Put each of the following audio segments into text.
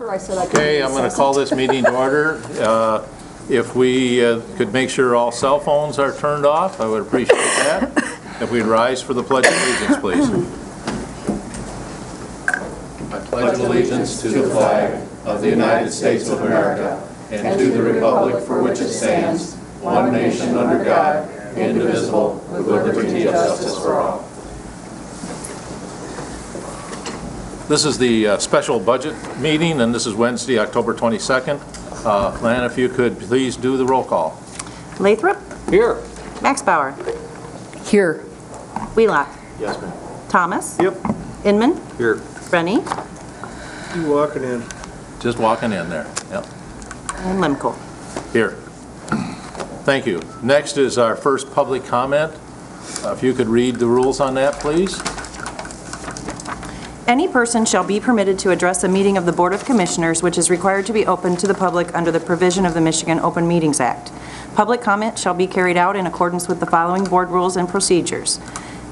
After I said I couldn't. Okay, I'm going to call this meeting to order. If we could make sure all cell phones are turned off, I would appreciate that. If we'd rise for the Pledge of Allegiance, please. I pledge allegiance to the flag of the United States of America and to the republic for which it stands, one nation under God, indivisible, with liberty and justice for all. This is the special budget meeting, and this is Wednesday, October 22nd. Lan, if you could please do the roll call. Lathrop? Here. Maxbauer? Here. Wheelock? Yes, ma'am. Thomas? Yep. Inman? Here. Rennie? You walking in. Just walking in there. Yep. And Lemko. Here. Thank you. Next is our first public comment. If you could read the rules on that, please. Any person shall be permitted to address a meeting of the Board of Commissioners, which is required to be open to the public under the provision of the Michigan Open Meetings Act. Public comment shall be carried out in accordance with the following board rules and procedures.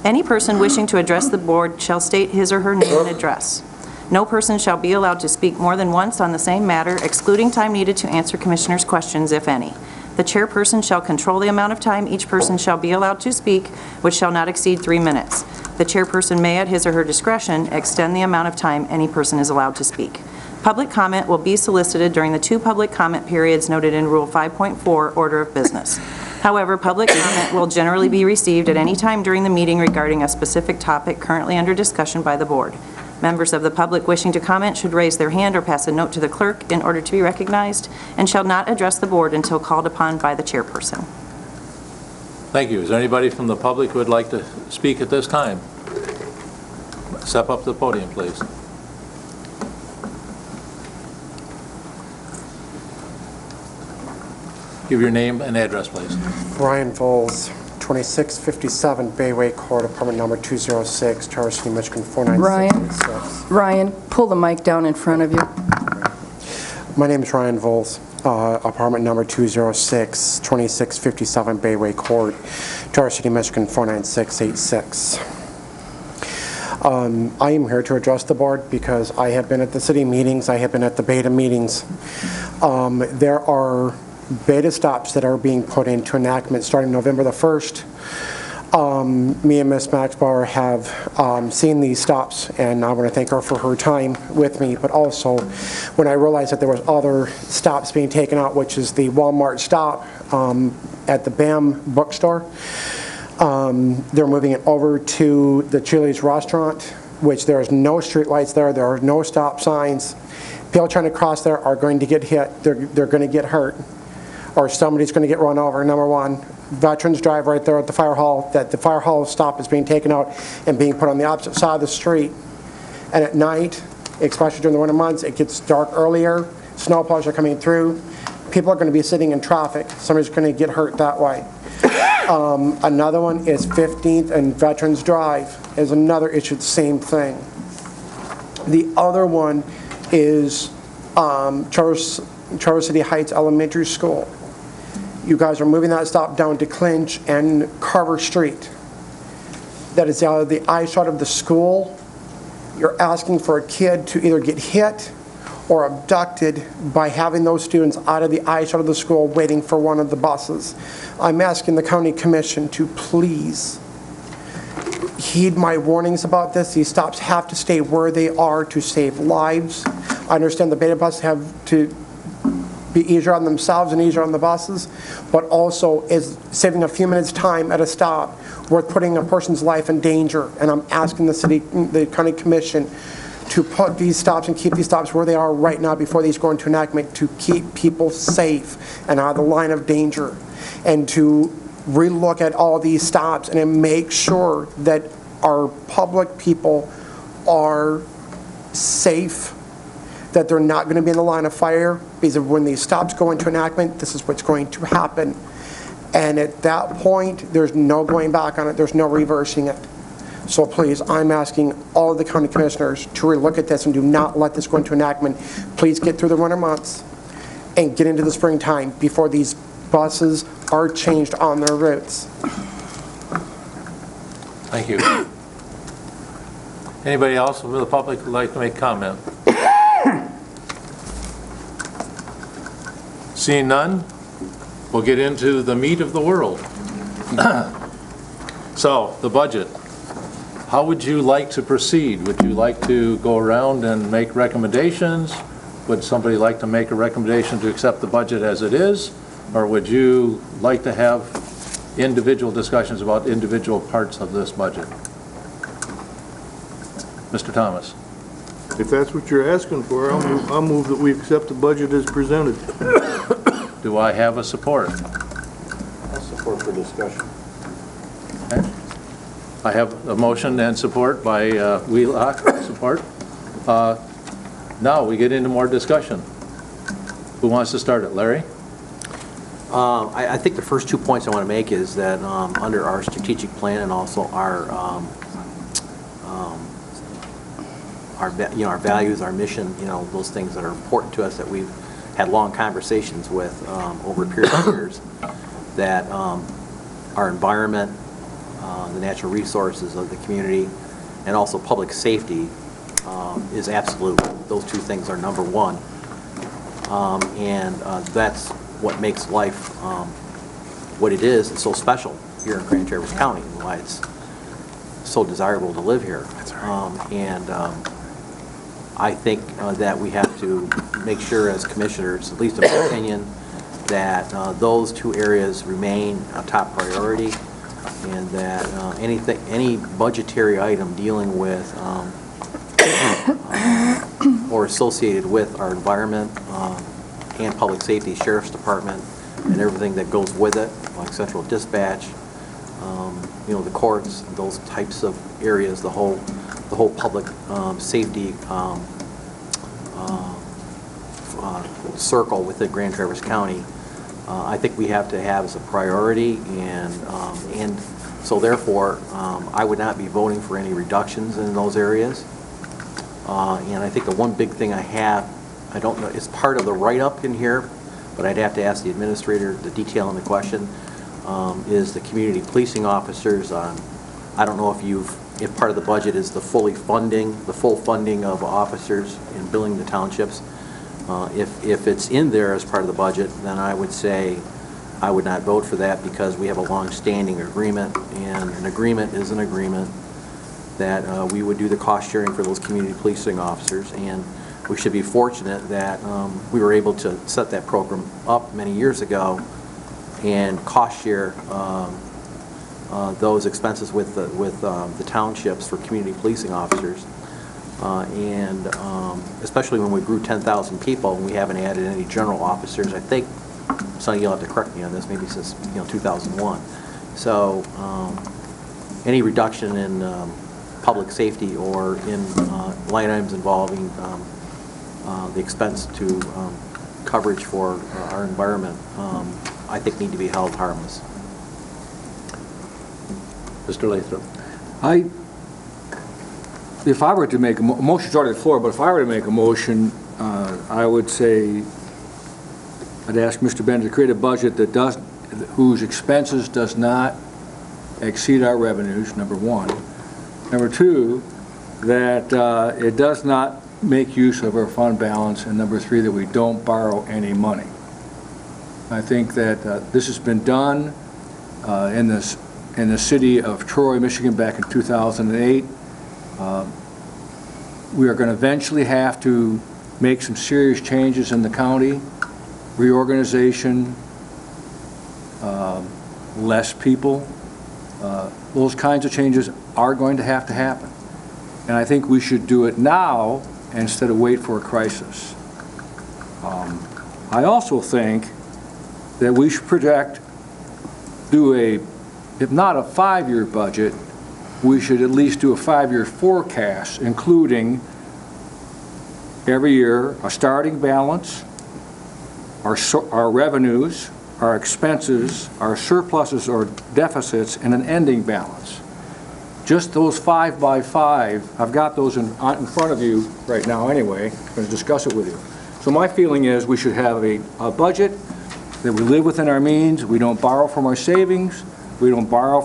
Any person wishing to address the board shall state his or her name and address. No person shall be allowed to speak more than once on the same matter, excluding time needed to answer commissioners' questions, if any. The chairperson shall control the amount of time each person shall be allowed to speak, which shall not exceed 3 minutes. The chairperson may, at his or her discretion, extend the amount of time any person is allowed to speak. Public comment will be solicited during the 2 public comment periods noted in Rule 5.4, Order of Business. However, public comment will generally be received at any time during the meeting regarding a specific topic currently under discussion by the board. Members of the public wishing to comment should raise their hand or pass a note to the clerk in order to be recognized and shall not address the board until called upon by the chairperson. Thank you. Is there anybody from the public who would like to speak at this time? Step up to the podium, please. Give your name and address, please. Brian Voles, 2657 Bayway Court, apartment number 206, Charter City, Michigan 49686. Ryan, pull the mic down in front of you. My name is Ryan Voles, apartment number 206, 2657 Bayway Court, Charter City, Michigan 49686. I am here to address the board because I have been at the city meetings, I have been at the beta meetings. There are beta stops that are being put into enactment starting November the 1st. Me and Ms. Maxbauer have seen these stops, and I want to thank her for her time with me, but also when I realized that there was other stops being taken out, which is the Walmart stop at the BAM bookstore. They're moving it over to the Chili's restaurant, which there is no street lights there. There are no stop signs. People trying to cross there are going to get hit. They're going to get hurt, or somebody's going to get run over. Number one, Veterans Drive right there at the fire hall, that the fire hall stop is being taken out and being put on the opposite side of the street. And at night, especially during the winter months, it gets dark earlier. Snow plows are coming through. People are going to be sitting in traffic. Somebody's going to get hurt that way. Another one is 15th and Veterans Drive is another issue, the same thing. The other one is Charter City Heights Elementary School. You guys are moving that stop down to Clinch and Carver Street. That is out of the eyeshot of the school. You're asking for a kid to either get hit or abducted by having those students out of the eyeshot of the school waiting for one of the buses. I'm asking the county commission to please heed my warnings about this. These stops have to stay where they are to save lives. I understand the beta buses have to be easier on themselves and easier on the buses, but also is saving a few minutes time at a stop worth putting a person's life in danger. And I'm asking the county commission to put these stops and keep these stops where they are right now before these go into enactment, to keep people safe and out of the line of danger, and to relook at all these stops and make sure that our public people are safe, that they're not going to be in the line of fire, because when these stops go into enactment, this is what's going to happen. And at that point, there's no going back on it, there's no reversing it. So please, I'm asking all of the county commissioners to relook at this and do not let this go into enactment. Please get through the winter months and get into the springtime before these buses are changed on their routes. Thank you. Anybody else from the public would like to make comment? Seeing none, we'll get into the meat of the world. So, the budget. How would you like to proceed? Would you like to go around and make recommendations? Would somebody like to make a recommendation to accept the budget as it is? Or would you like to have individual discussions about individual parts of this budget? Mr. Thomas? If that's what you're asking for, I'll move that we accept the budget as presented. Do I have a support? I'll support for discussion. Okay. I have a motion and support by Wheelock, support. Now we get into more discussion. Who wants to start it? Larry? I think the first 2 points I want to make is that under our strategic plan and also our values, our mission, those things that are important to us that we've had long conversations with over a period of years, that our environment, the natural resources of the community, and also public safety is absolute. Those 2 things are number one. And that's what makes life what it is. It's so special here in Grand Traverse County, and why it's so desirable to live here. That's right. I think that we have to make sure as commissioners, at least in my opinion, that those 2 areas remain a top priority, and that any budgetary item dealing with or associated with our environment and public safety, sheriff's department, and everything that goes with it, like central dispatch, the courts, those types of areas, the whole public safety circle within Grand Traverse County, I think we have to have as a priority, and so therefore I would not be voting for any reductions in those areas. And I think the one big thing I don't know, it's part of the write-up in here, but I'd have to ask the administrator the detail in the question, is the community policing officers. I don't know if part of the budget is the full funding of officers in billing the townships. If it's in there as part of the budget, then I would say I would not vote for that, because we have a long-standing agreement, and an agreement is an agreement, that we would do the cost sharing for those community policing officers. And we should be fortunate that we were able to set that program up many years ago and cost share those expenses with the townships for community policing officers. And especially when we grew 10,000 people and we haven't added any general officers, I think, Sonny, you'll have to correct me on this, maybe since 2001. So any reduction in public safety or in line items involving the expense to coverage for our environment, I think need to be held harmless. Mr. Lathrop? If I were to make a motion's already on the floor, but if I were to make a motion, I would say I'd ask Mr. Bennett to create a budget whose expenses does not exceed our revenues, number one. Number two, that it does not make use of our fund balance, and number three, that we don't borrow any money. I think that this has been done in the city of Troy, Michigan, back in 2008. We are going to eventually have to make some serious changes in the county, reorganization, less people. Those kinds of changes are going to happen. And I think we should do it now instead of wait for a crisis. I also think that we should if not a 5-year budget, we should at least do a 5-year forecast, including every year a starting balance, our revenues, our expenses, our surpluses or deficits, and an ending balance. Just those 5 by 5, I've got those in front of you right now anyway. I'm going to discuss it with you. So my feeling is we should have a budget that we live within our means. We don't borrow from our savings. We don't borrow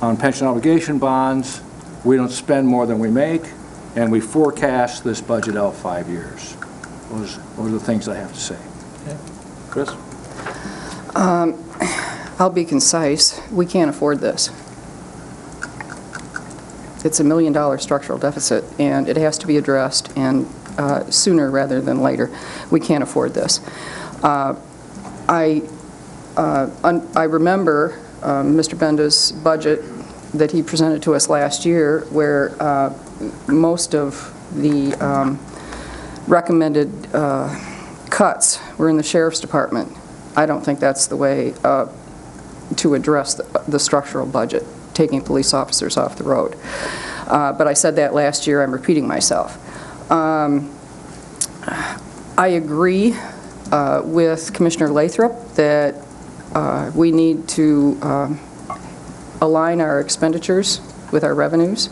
on pension obligation bonds. We don't spend more than we make, and we forecast this budget out 5 years. Those are the things I have to say. Chris? I'll be concise. We can't afford this. It's $1 million structural deficit, and it has to be addressed, and sooner rather than later. We can't afford this. I remember Mr. Benda's budget that he presented to us last year, where most of the recommended cuts were in the Sheriff's Department. I don't think that's the way to address the structural budget, taking police officers off the road. But I said that last year. I'm repeating myself. I agree with Commissioner Lathrop that we need to align our expenditures with our revenues.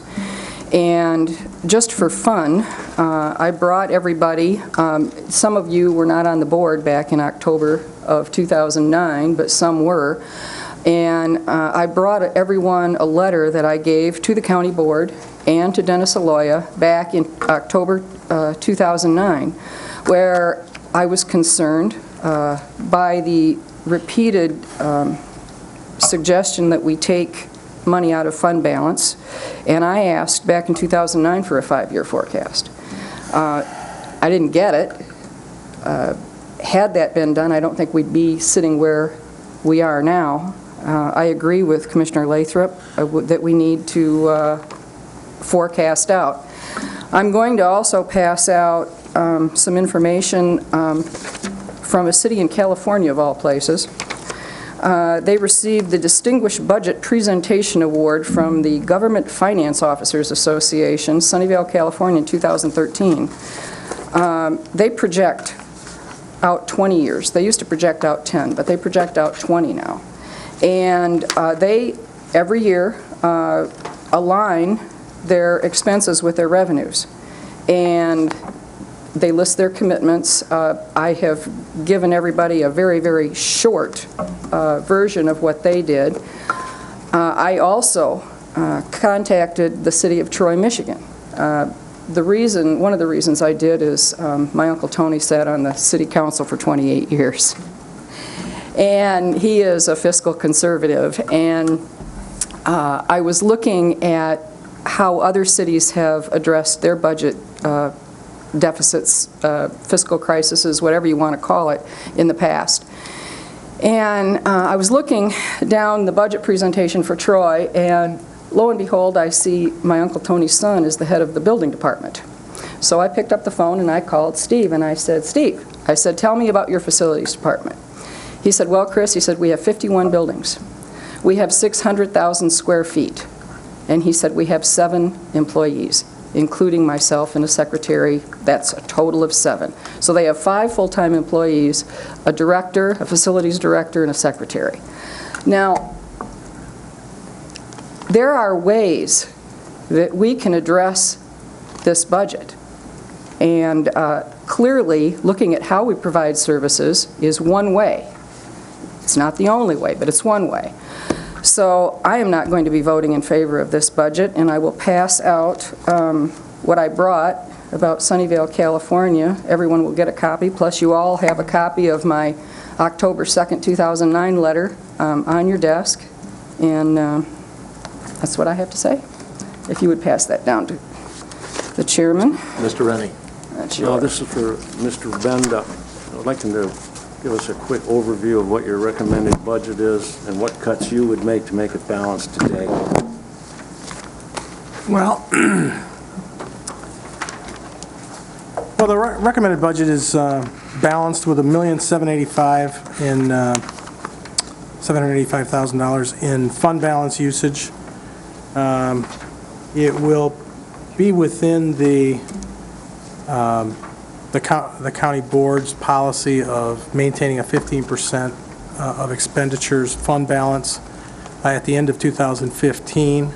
And just for fun, I brought everybody, some of you were not on the board back in October of 2009, but some were. And I brought everyone a letter that I gave to the county board and to Dennis Aloya back in October 2009, where I was concerned by the repeated suggestion that we take money out of fund balance, and I asked back in 2009 for a 5-year forecast. I didn't get it. Had that been done, I don't think we'd be sitting where we are now. I agree with Commissioner Lathrop that we need to forecast out. I'm going to also pass out some information from a city in California, of all places. They received the Distinguished Budget Presentation Award from the Government Finance Officers Association, Sunnyvale, California, in 2013. They project out 20 years. They used to project out 10, but they project out 20 now. And they, every year, align their expenses with their revenues. And they list their commitments. I have given everybody a very, very short version of what they did. I also contacted the city of Troy, Michigan. One of the reasons I did is my Uncle Tony sat on the city council for 28 years. And he is a fiscal conservative. And I was looking at how other cities have addressed their budget deficits, fiscal crises, whatever you want to call it, in the past. And I was looking down the budget presentation for Troy, and lo and behold, I see my Uncle Tony's son is the head of the building department. So I picked up the phone and I called Steve, and I said, Steve, I said, tell me about your facilities department. He said, well, Chris, he said, we have 51 buildings. We have 600,000 square feet. And he said, we have 7 employees, including myself and a secretary. That's a total of 7. So they have 5 full-time employees, a director, a facilities director, and a secretary. Now, there are ways that we can address this budget. And clearly, looking at how we provide services is one way. It's not the only way, but it's one way. So I am not going to be voting in favor of this budget, and I will pass out what I brought about Sunnyvale, California. Everyone will get a copy, plus you all have a copy of my October 2nd, 2009 letter on your desk, and that's what I have to say. If you would pass that down to the chairman. Mr. Rennie. That's No, yours. this is for Mr. Benda. I'd like him to give us a quick overview of what your recommended budget is and what cuts you would make to make it balanced today. Well, the recommended budget is balanced with $785,000 in fund balance usage. It will be within the county board's policy of maintaining a 15% of expenditures fund balance at the end of 2015.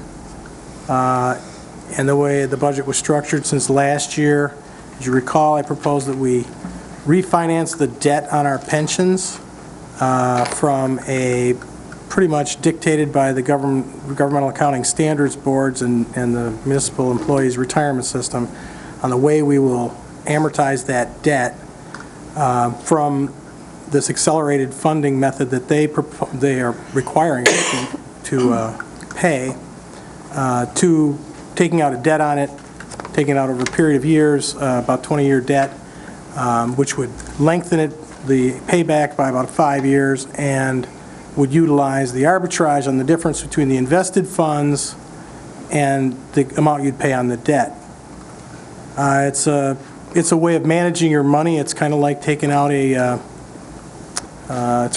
And the way the budget was structured since last year, as you recall, I proposed that we refinance the debt on our pensions from a pretty much dictated by the governmental accounting standards boards and the municipal employees retirement system on the way we will amortize that debt from this accelerated funding method that they are requiring us to pay, to taking out a debt on it, taking it out over a period of years, about 20-year debt, which would lengthen the payback by about 5 years, and would utilize the arbitrage on the difference between the invested funds and the amount you'd pay on the debt. It's a way of managing your money. It's kind of like taking out it's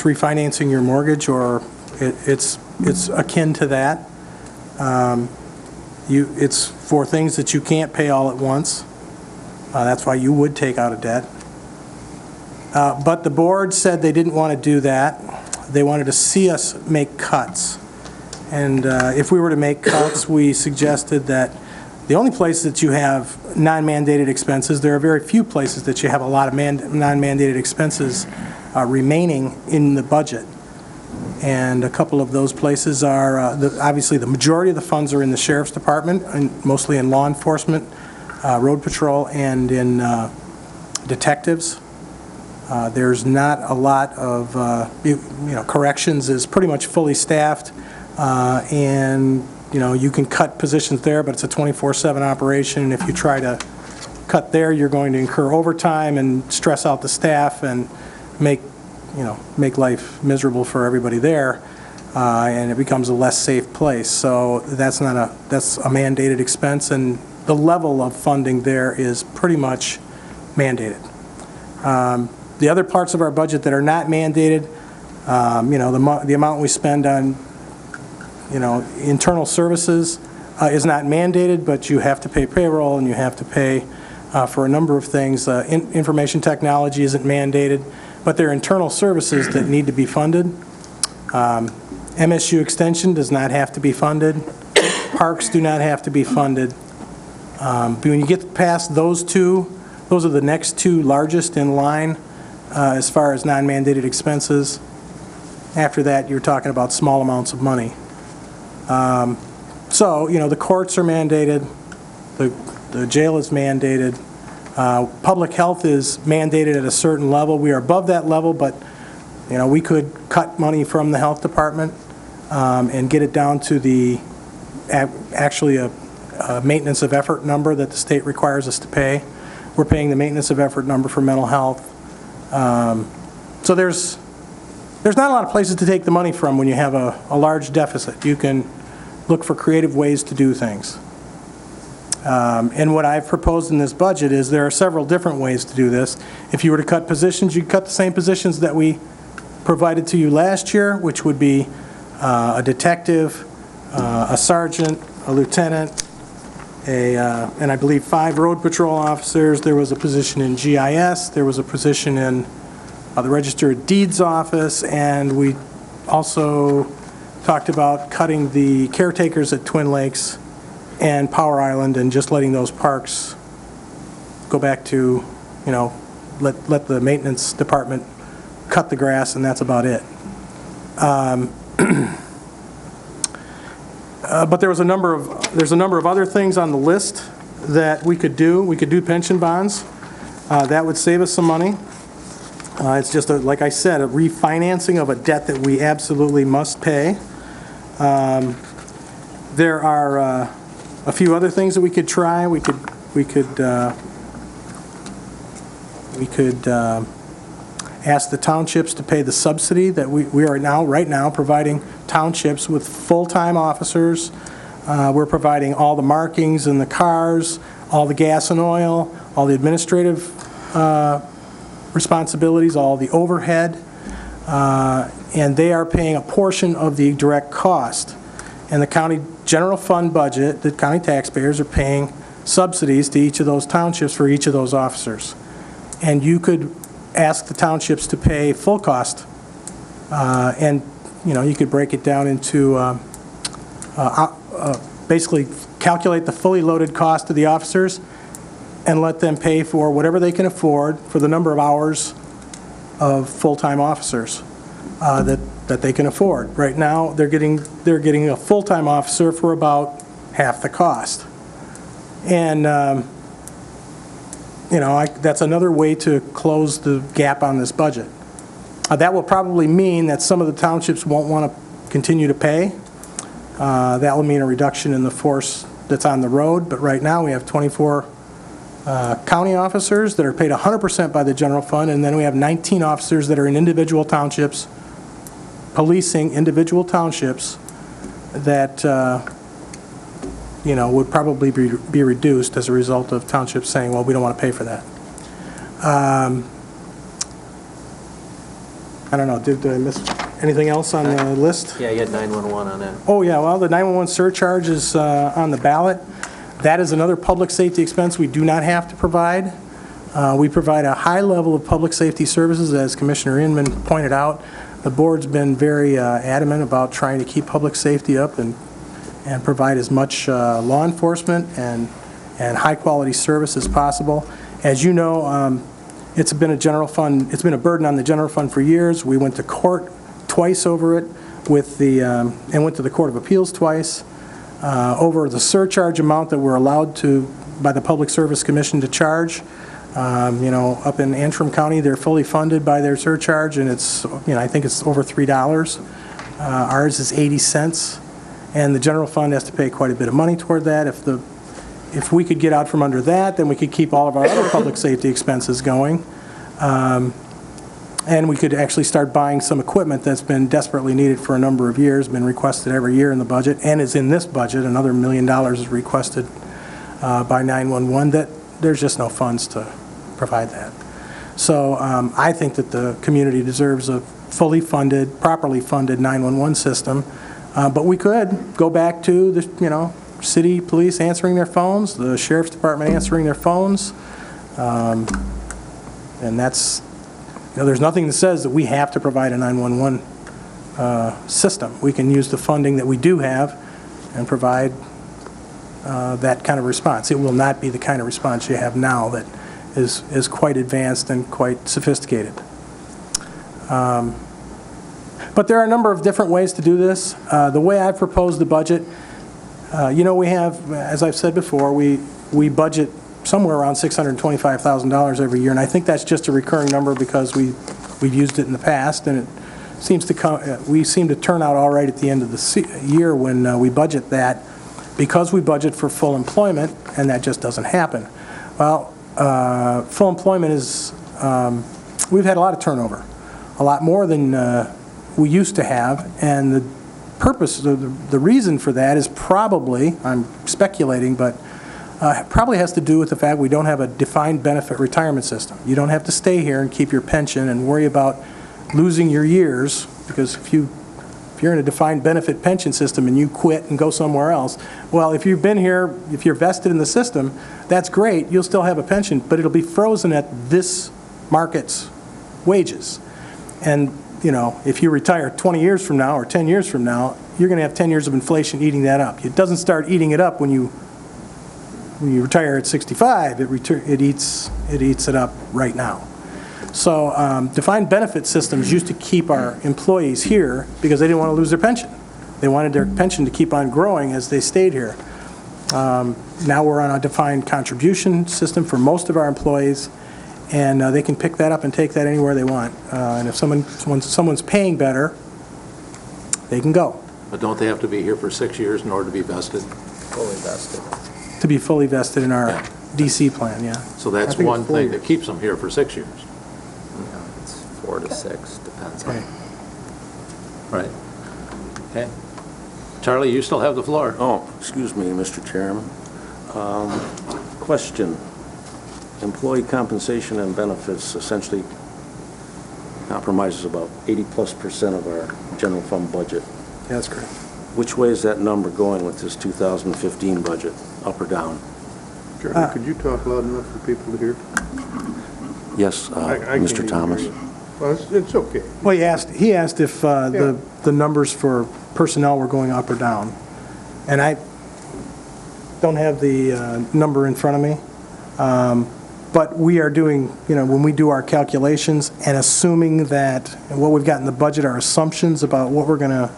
refinancing your mortgage, or it's akin to that. It's for things that you can't pay all at once. That's why you would take out a debt. But the board said they didn't want to do that. They wanted to see us make cuts. And if we were to make cuts, we suggested that the only place that you have non-mandated expenses, there are very few places that you have a lot of non-mandated expenses remaining in the budget. And a couple of those places are, obviously the majority of the funds are in the Sheriff's Department, and mostly in law enforcement, road patrol, and in detectives. There's not a lot of, corrections is pretty much fully staffed, and, you can cut positions there, but it's a 24/7 operation, and if you try to cut there, you're going to incur overtime and stress out the staff and make life miserable for everybody there, and it becomes a less safe place. So that's a mandated expense, and the level of funding there is pretty much mandated. The other parts of our budget that are not mandated, the amount we spend on, internal services is not mandated, but you have to pay payroll and you have to pay for a number of things. Information technology isn't mandated, but there are internal services that need to be funded. MSU Extension does not have to be funded. Parks do not have to be funded. But when you get past those two, those are the next two largest in line as far as non-mandated expenses. After that, you're talking about small amounts of money. So, the courts are mandated, the jail is mandated, public health is mandated at a certain level. We are above that level, but, we could cut money from the health department and get it down to actually a maintenance of effort number that the state requires us to pay. We're paying the maintenance of effort number for mental health. So there's not a lot of places to take the money from when you have a large deficit. You can look for creative ways to do things. And what I've proposed in this budget is there are several different ways to do this. If you were to cut positions, you could cut the same positions that we provided to you last year, which would be a detective, a sergeant, a lieutenant, and I believe 5 road patrol officers. There was a position in GIS. There was a position in the Register of Deeds office, and we also talked about cutting the caretakers at Twin Lakes and Power Island and just letting those parks go back to, let the maintenance department cut the grass, and that's about it. But there's a number of other things on the list that we could do. We could do pension bonds. That would save us some money. It's just, like I said, a refinancing of a debt that we absolutely must pay. There are a few other things that we could try. We could ask the townships to pay the subsidy that we are right now providing townships with full-time officers. We're providing all the markings in the cars, all the gas and oil, all the administrative responsibilities, all the overhead, and they are paying a portion of the direct cost. And the county general fund budget, the county taxpayers are paying subsidies to each of those townships for each of those officers. And you could ask the townships to pay full cost, and you could break it down into basically calculate the fully loaded cost of the officers and let them pay for whatever they can afford for the number of hours of full-time officers that they can afford. Right now, they're getting a full-time officer for about half the cost. And that's another way to close the gap on this budget. That will probably mean that some of the townships won't want to continue to pay. That will mean a reduction in the force that's on the road, but right now we have 24 county officers that are paid 100% by the general fund, and then we have 19 officers that are in individual townships, policing individual townships that, would probably be reduced as a result of townships saying, well, we don't want to pay for that. I don't know, did I miss anything else on the list? Yeah, you had 911 on that. Oh, yeah, well, the 911 surcharge is on the ballot. That is another public safety expense we do not have to provide. We provide a high level of public safety services, as Commissioner Inman pointed out. The board's been very adamant about trying to keep public safety up and provide as much law enforcement and high-quality service as possible. As you know, it's been a general fund, it's been a burden on the general fund for years. We went to court twice over it and went to the Court of Appeals twice over the surcharge amount that we're allowed to, by the Public Service Commission, to charge. Up in Antrim County, they're fully funded by their surcharge, and it's, I think it's over $3. Ours is 80 cents, and the general fund has to pay quite a bit of money toward that. If we could get out from under that, then we could keep all of our other public safety expenses going. And we could actually start buying some equipment that's been desperately needed for a number of years, been requested every year in the budget, and is in this budget. Another $1 million is requested by 911, that there's just no funds to provide that. So I think that the community deserves a fully funded, properly funded 911 system. But we could go back to the, city police answering their phones, the sheriff's department answering their phones. And that's, there's nothing that says that we have to provide a 911 system. We can use the funding that we do have and provide that kind of response. It will not be the kind of response you have now that is quite advanced and quite sophisticated. But there are a number of different ways to do this. The way I've proposed the budget, we have, as I've said before, we budget somewhere around $625,000 every year, and I think that's just a recurring number because we've used it in the past, and it seems to we seem to turn out all right at the end of the year when we budget that, because we budget for full employment, and that just doesn't happen. Well, full employment is, we've had a lot of turnover, a lot more than we used to have, and the purpose, the reason for that is probably, I'm speculating, but probably has to do with the fact we don't have a defined benefit retirement system. You don't have to stay here and keep your pension and worry about losing your years, because if you're in a defined benefit pension system and you quit and go somewhere else, well, if you've been here, if you're vested in the system, that's great, you'll still have a pension, but it'll be frozen at this market's wages. And if you retire 20 years from now or 10 years from now, you're going to have 10 years of inflation eating that up. It doesn't start eating it up when you retire at 65. It eats it up right now. So defined benefit systems used to keep our employees here because they didn't want to lose their pension. They wanted their pension to keep on growing as they stayed here. Now we're on a defined contribution system for most of our employees, and they can pick that up and take that anywhere they want. And if someone's paying better, they can go. But don't they have to be here for 6 years in order to be vested? Fully vested. To be fully vested in our Yeah. DC plan, yeah. So that's I think one it's 4 thing years. that keeps them here for 6 years. No, it's 4 to 6, depends on. Right. Okay. Charlie, you still have the floor. Oh, excuse me, Mr. Chairman. Question. Employee compensation and benefits essentially compromises about 80+% of our general fund budget. Yeah, that's correct. Which way is that number going with this 2015 budget, up or down? Charlie, could you talk loud enough for people to hear? Yes, I can't Mr. even Thomas. hear you. Well, it's okay. Well, he asked if the numbers for personnel were going up or down. And I don't have the number in front of me. But we are doing, when we do our calculations and assuming that what we've got in the budget are assumptions about what we're going to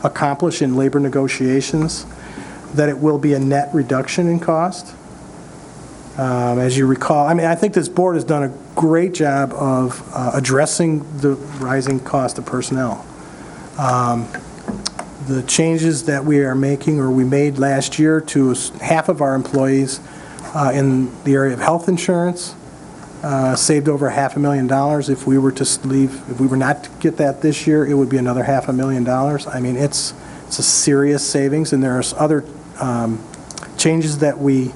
accomplish in labor negotiations, that it will be a net reduction in cost. As you recall, I mean, I think this board has done a great job of addressing the rising cost of personnel. The changes that we are making, or we made last year to half of our employees in the area of health insurance, saved over $500,000. If we were to leave, if we were not to get that this year, it would be another $500,000. I mean, it's a serious savings, and there's other changes that we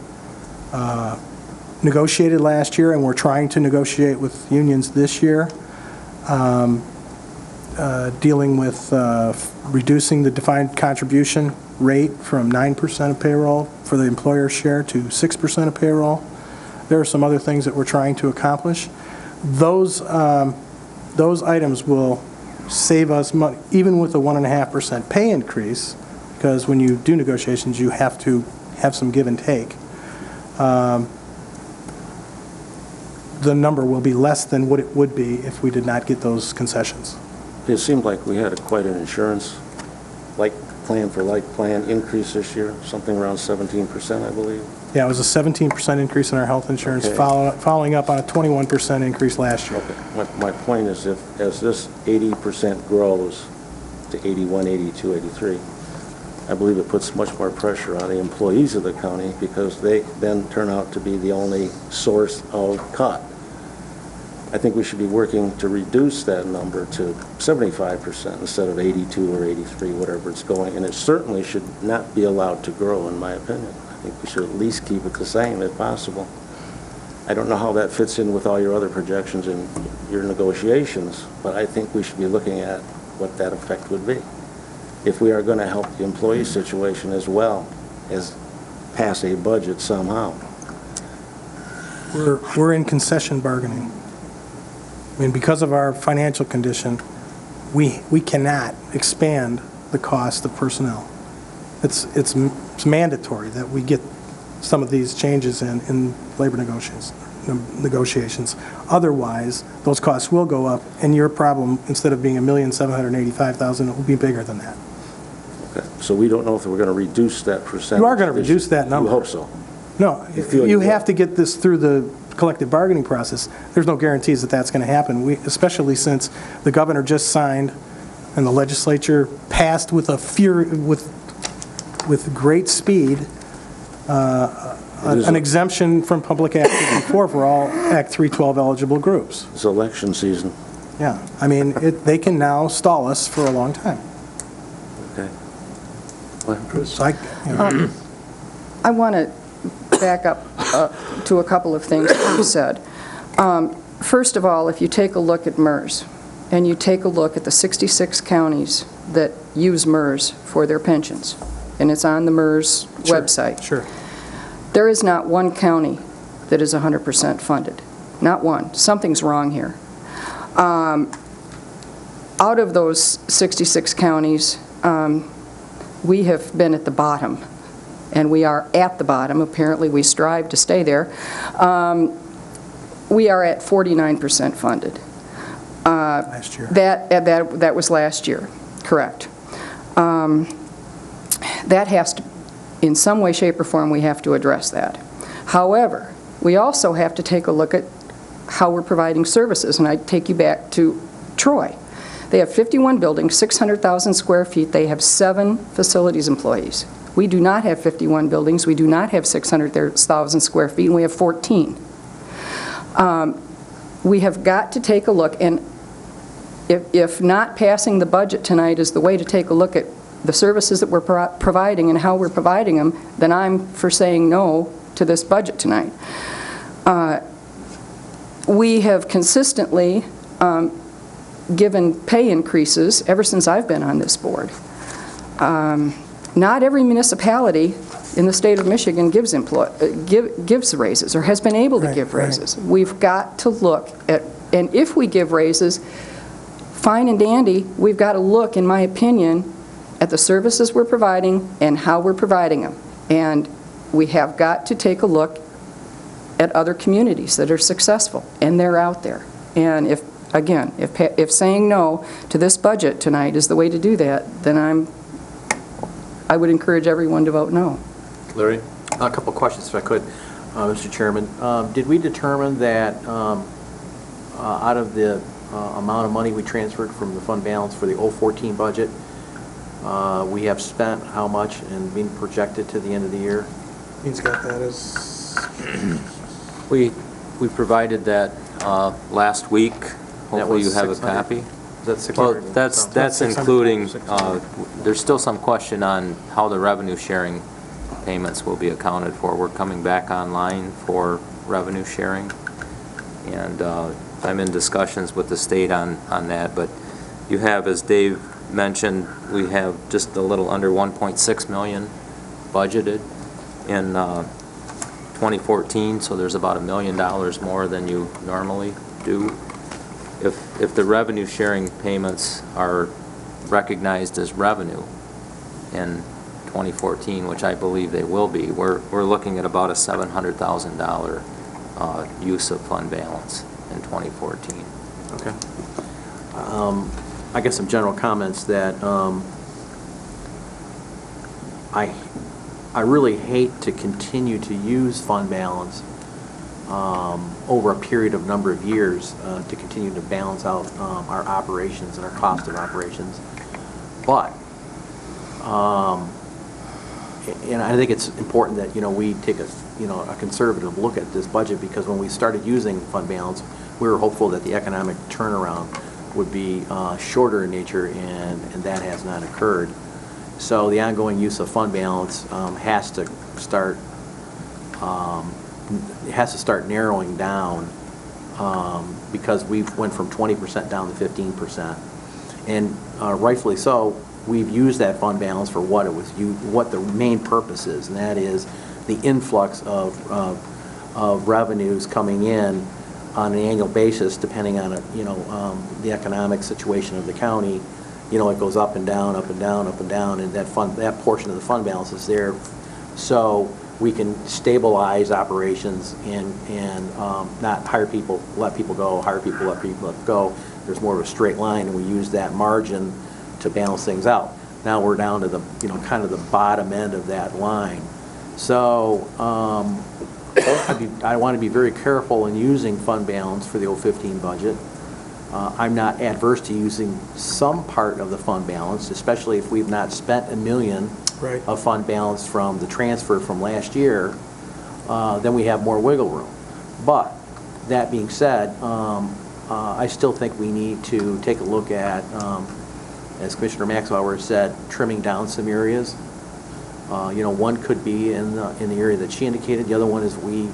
negotiated last year, and we're trying to negotiate with unions this year, dealing with reducing the defined contribution rate from 9% of payroll for the employer share to 6% of payroll. There are some other things that we're trying to accomplish. Those items will save us money, even with a 1.5% pay increase, because when you do negotiations, you have to have some give and take. The number will be less than what it would be if we did not get those concessions. It seemed like we had quite an insurance, like plan for like plan increase this year, something around 17%, I believe. Yeah, it was a 17% increase in our health insurance, Okay. following up on a 21% increase last year. Okay. My point is, as this 80% grows to 81, 82, 83, I believe it puts much more pressure on the employees of the county, because they then turn out to be the only source of cut. I think we should be working to reduce that number to 75% instead of 82 or 83, whatever it's going, and it certainly should not be allowed to grow, in my opinion. I think we should at least keep it the same if possible. I don't know how that fits in with all your other projections and your negotiations, but I think we should be looking at what that effect would be if we are going to help the employee situation as well as pass a budget somehow. We're in concession bargaining. I mean, because of our financial condition, we cannot expand the cost of personnel. It's mandatory that we get some of these changes in labor negotiations. Otherwise, those costs will go up, and your problem, instead of being $1,785,000, it will be bigger than that. Okay. So we don't know if we're going to reduce that percentage. You are going to reduce that number. You hope so. No, you have to get this through the collective bargaining process. There's no guarantees that that's going to happen, especially since the governor just signed and the legislature passed with great speed an exemption from Public Act 54 for all Act 312 eligible groups. It's election season. Yeah, I mean, they can now stall us for a long time. Okay. So I want to back up to a couple of things that you said. First of all, if you take a look at MERS, and you take a look at the 66 counties that use MERS for their pensions, and it's on the MERS website. Sure. There is not one county that is 100% funded. Not one. Something's wrong here. Out of those 66 counties, we have been at the bottom, and we are at the bottom. Apparently, we strive to stay there. We are at 49% funded. Last year. That was last year, correct. That has to, in some way, shape, or form, we have to address that. However, we also have to take a look at how we're providing services, and I take you back to Troy. They have 51 buildings, 600,000 square feet. They have 7 facilities employees. We do not have 51 buildings. We do not have 600,000 square feet, and we have 14. We have got to take a look, and if not passing the budget tonight is the way to take a look at the services that we're providing and how we're providing them, then I'm for saying no to this budget tonight. We have consistently given pay increases ever since I've been on this board. Not every municipality in the state of Michigan gives raises or has been able to give raises. Right. We've got to look at, and if we give raises, fine and dandy, we've got to look, in my opinion, at the services we're providing and how we're providing them. And we have got to take a look at other communities that are successful, and they're out there. And if saying no to this budget tonight is the way to do that, then I would encourage everyone to vote no. Larry? A couple questions, if I could. Mr. Chairman. Did we determine that out of the amount of money we transferred from the fund balance for the 014 budget, we have spent how much and being projected to the end of the year? He's got that as, We provided that last week. Hopefully you have a 600. copy. Is that 600? Well, that's 600. including, there's still some question on how the revenue sharing payments will be accounted for. We're coming back online for revenue sharing, and I'm in discussions with the state on that, but you have, as Dave mentioned, we have just a little under 1.6 million budgeted in 2014, so there's about $1 million more than you normally do. If the revenue sharing payments are recognized as revenue in 2014, which I believe they will be, we're looking at about a $700,000 use of fund balance in 2014. Okay. I guess some general comments that I really hate to continue to use fund balance over a period of number of years to continue to balance out our operations and our cost of operations. But, and I think it's important that, we take a conservative look at this budget, because when we started using fund balance, we were hopeful that the economic turnaround would be shorter in nature, and that has not occurred. So the ongoing use of fund balance has to start narrowing down, because we went from 20% down to 15%, and rightfully so. We've used that fund balance for what the main purpose is, and that is the influx of revenues coming in on an annual basis, depending on the economic situation of the county. It goes up and down, up and down, up and down, and that portion of the fund balance is there, so we can stabilize operations and not hire people, let people go, hire people, let people go. There's more of a straight line, and we use that margin to balance things out. Now we're down to the kind of the bottom end of that line. So I want to be very careful in using fund balance for the 015 budget. I'm not adverse to using some part of the fund balance, especially if we've not spent $1 million right, of fund balance from the transfer from last year. Then we have more wiggle room. But that being said, I still think we need to take a look at, as Commissioner Maxwell said, trimming down some areas. One could be in the area that she indicated. The other one is we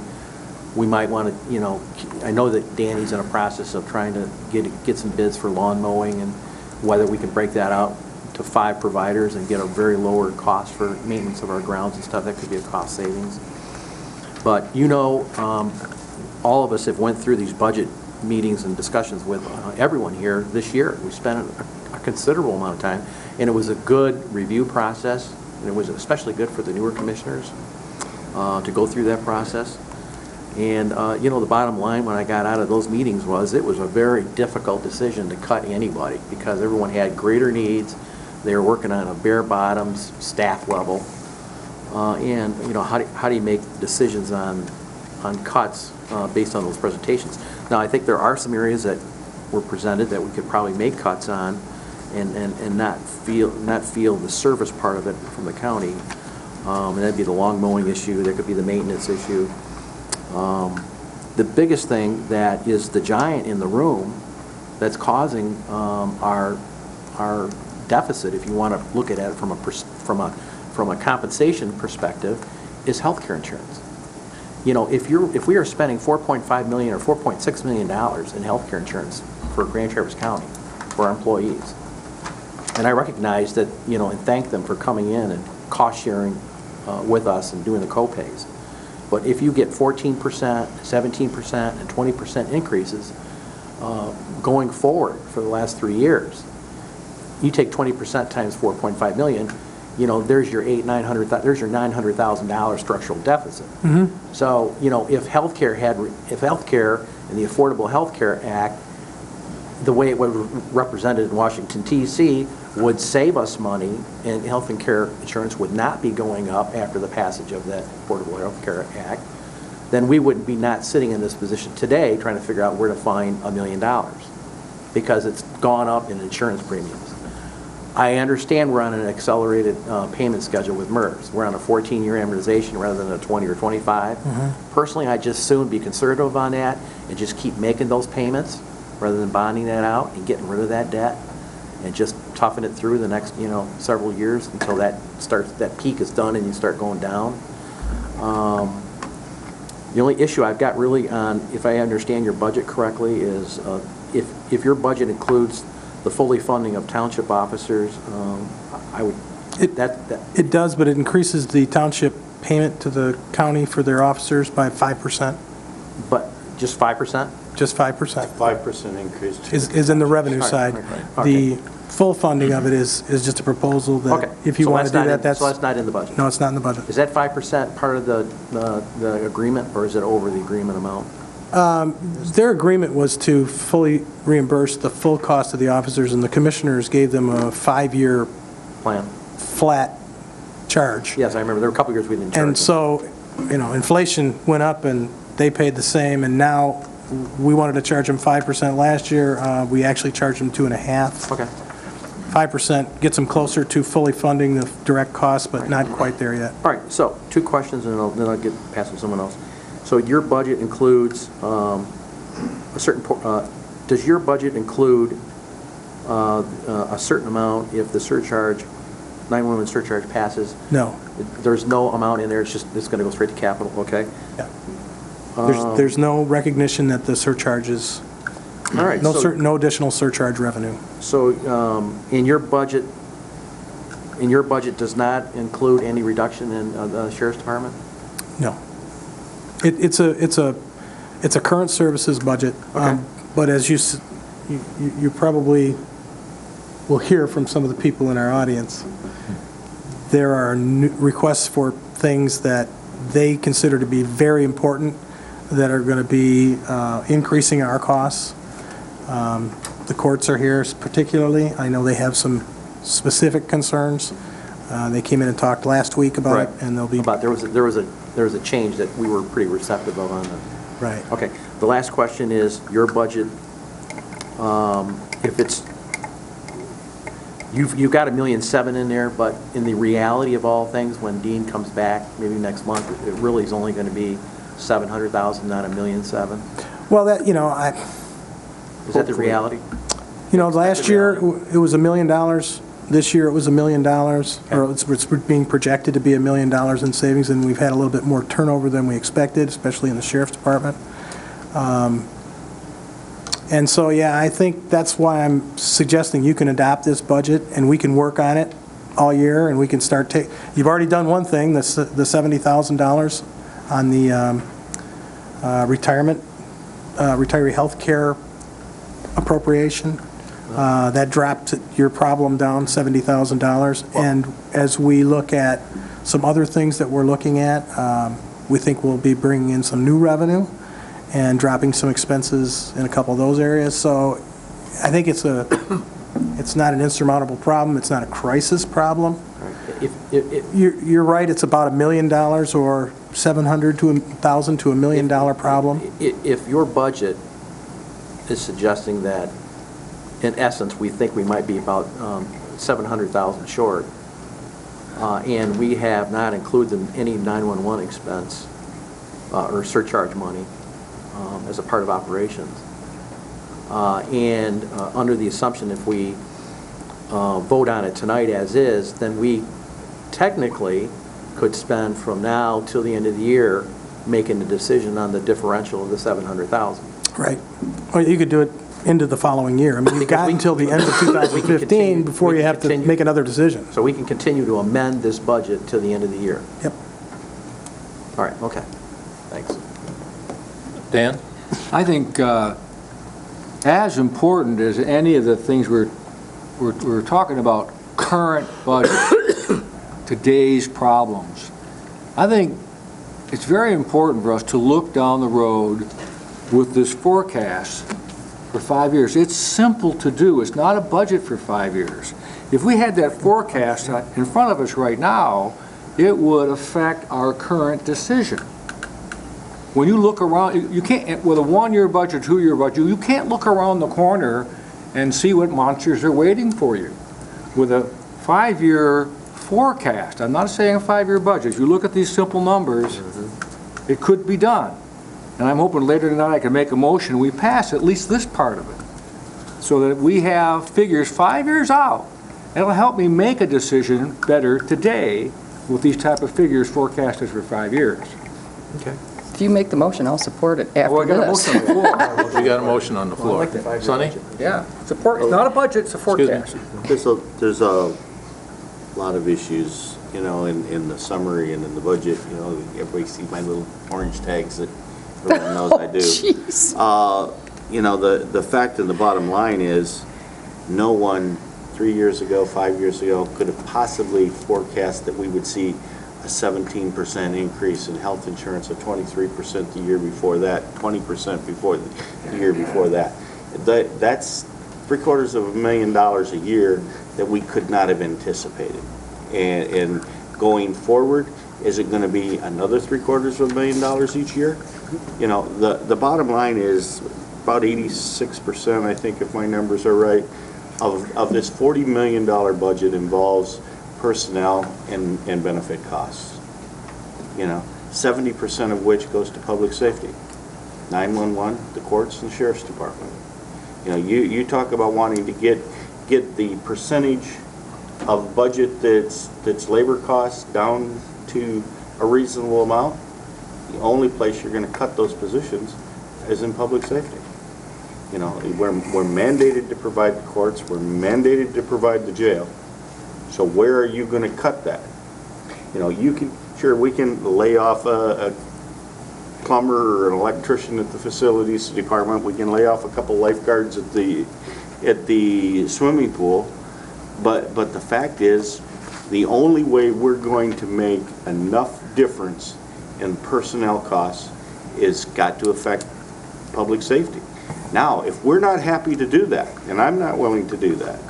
might want to, I know that Danny's in a process of trying to get some bids for lawn mowing, and whether we can break that out to 5 providers and get a very lower cost for maintenance of our grounds and stuff. That could be a cost savings. But all of us have went through these budget meetings and discussions with everyone here this year. We spent a considerable amount of time, and it was a good review process, and it was especially good for the newer commissioners to go through that process. And the bottom line when I got out of those meetings was it was a very difficult decision to cut anybody, because everyone had greater needs. They were working on a bare bottoms staff level, and how do you make decisions on cuts based on those presentations? Now I think there are some areas that were presented that we could probably make cuts on, and not feel the service part of it from the county, and that'd be the lawn mowing issue. There could be the maintenance issue. The biggest thing that is the giant in the room that's causing our deficit, if you want to look at it from a compensation perspective, is healthcare insurance. If we are spending $4.5 million or $4.6 million in healthcare insurance for Grand Traverse County for our employees, and I recognize that, and thank them for coming in and cost sharing with us and doing the co-pays. But if you get 14%, 17%, and 20% increases going forward for the last 3 years, you take 20% times 4.5 million, there's your $900,000 structural deficit. Mm-hmm. So, if healthcare and the Affordable Health Care Act, the way it was represented in Washington, D.C., would save us money, and health and care insurance would not be going up after the passage of that Affordable Health Care Act, then we wouldn't be not sitting in this position today trying to figure out where to find $1 million, because it's gone up in insurance premiums. I understand we're on an accelerated payment schedule with MERS. We're on a 14-year amortization rather than a 20 or 25. Personally, I'd just soon be conservative on that and just keep making those payments rather than bonding that out and getting rid of that debt and just toughen it through the next, several years until that peak is done and you start going down. The only issue I've got really on, if I understand your budget correctly, is if your budget includes the fully funding of township officers, I would, It does, but it increases the township payment to the county for their officers by 5%, but just 5%? just 5%. 5% increase. Is in the revenue All right, side. okay. The full funding of it is just a proposal Okay. that, if you So want to do that, that's... So that's not in the budget? No, it's not in the budget. Is that 5% part of the agreement, or is it over the agreement amount? Their agreement was to fully reimburse the full cost of the officers, and the commissioners gave them a 5-year Plan? flat charge. Yes, I remember. There were a couple years we didn't charge And them. so, inflation went up, and they paid the same, and now we wanted to charge them 5% last year. We actually charged them 2.5%. Okay. 5% gets them closer to fully funding the direct costs, but not quite there yet. All right, so 2 questions, and then I'll get past to someone else. So your budget includes a certain, does your budget include a certain amount if the surcharge, 911 surcharge passes? No. There's no amount in there, it's going to go straight to capital, okay? Yeah. There's no recognition that the surcharge is, All right, no additional surcharge revenue. so in your budget does not include any reduction in the sheriff's department? No. It's a current services budget, Okay. but as you probably will hear from some of the people in our audience, there are requests for things that they consider to be very important that are going to be increasing our costs. The courts are here particularly. I know they have some specific concerns. They came in and talked last week about it, and they'll be... There was a change that we were pretty receptive of on the... Right. Okay. The last question is, your budget, if it's, you've got $1.7 million in there, but in the reality of all things, when Dean comes back, maybe next month, it really is only going to be $700,000, not $1.7 million? Well, Is that the reality? Last year, it was $1 million. This year, it was $1 million, or it's being projected to be $1 million in savings, and we've had a little bit more turnover than we expected, especially in the sheriff's department. And so, yeah, I think that's why I'm suggesting you can adopt this budget, and we can work on it all year, and we can start you've already done one thing, the $70,000 on the retiree health care appropriation. That dropped your problem down $70,000. And as we look at some other things that we're looking at, we think we'll be bringing in some new revenue and dropping some expenses in a couple of those areas. So I think it's not an insurmountable problem. It's not a crisis problem. You're right, it's about $1 million or $700,000 to $1,000 to $1 million problem. If your budget is suggesting that, in essence, we think we might be about $700,000 short, and we have not included any 911 expense or surcharge money as a part of operations, and under the assumption if we vote on it tonight as is, then we technically could spend from now till the end of the year making a decision on the differential of the $700,000. Right. Or you could do it into the following year. I mean, you've got until the end of 2015 before you have to make another decision. So we can continue to amend this budget till the end of the year. Yep. All right, okay. Thanks. Dan? I think as important as any of the things we're talking about, current budget, today's problems, I think it's very important for us to look down the road with this forecast for 5 years. It's simple to do. It's not a budget for 5 years. If we had that forecast in front of us right now, it would affect our current decision. when you look around, you can't, with a one-year budget, two-year budget, you can't look around the corner and see what monsters are waiting for you. With a 5-year forecast, I'm not saying a 5-year budget, if you look at these simple numbers, it could be done. And I'm hoping later tonight I can make a motion, we pass at least this part of it, so that we have figures 5 years out. It'll help me make a decision better today with these type of figures forecasted for 5 years. Okay. If you make the motion, I'll support it after Well, I got a this. motion on the floor. We got a motion on the floor. Sonny? Yeah, it's not a budget, it's a forecast. There's a lot of issues, you know, in the summary and in the budget, you know, everybody see my little orange tags that everyone knows I do. Jeez. You know, the fact and the bottom line is, no one 3 years ago, 5 years ago, could have possibly forecast that we would see a 17% increase in health insurance, a 23% the year before that, 20% before the year before that. That's $750,000 a year that we could not have anticipated. And going forward, is it going to be another $750,000 each year? You know, the bottom line is about 86%, I think, if my numbers are right, of this $40 million budget involves personnel and benefit costs. You know, 70% of which goes to public safety, 911, the courts, and the sheriff's department. You know, you talk about wanting to get the percentage of budget that's labor costs down to a reasonable amount. The only place you're going to cut those positions is in public safety. You know, we're mandated to provide the courts, we're mandated to provide the jail. So where are you going to cut that? You know, we can lay off a plumber or an electrician at the facilities department. We can lay off a couple lifeguards at the swimming pool. But the fact is, the only way we're going to make enough difference in personnel costs is got to affect public safety. Now, if we're not happy to do that, and I'm not willing to do that,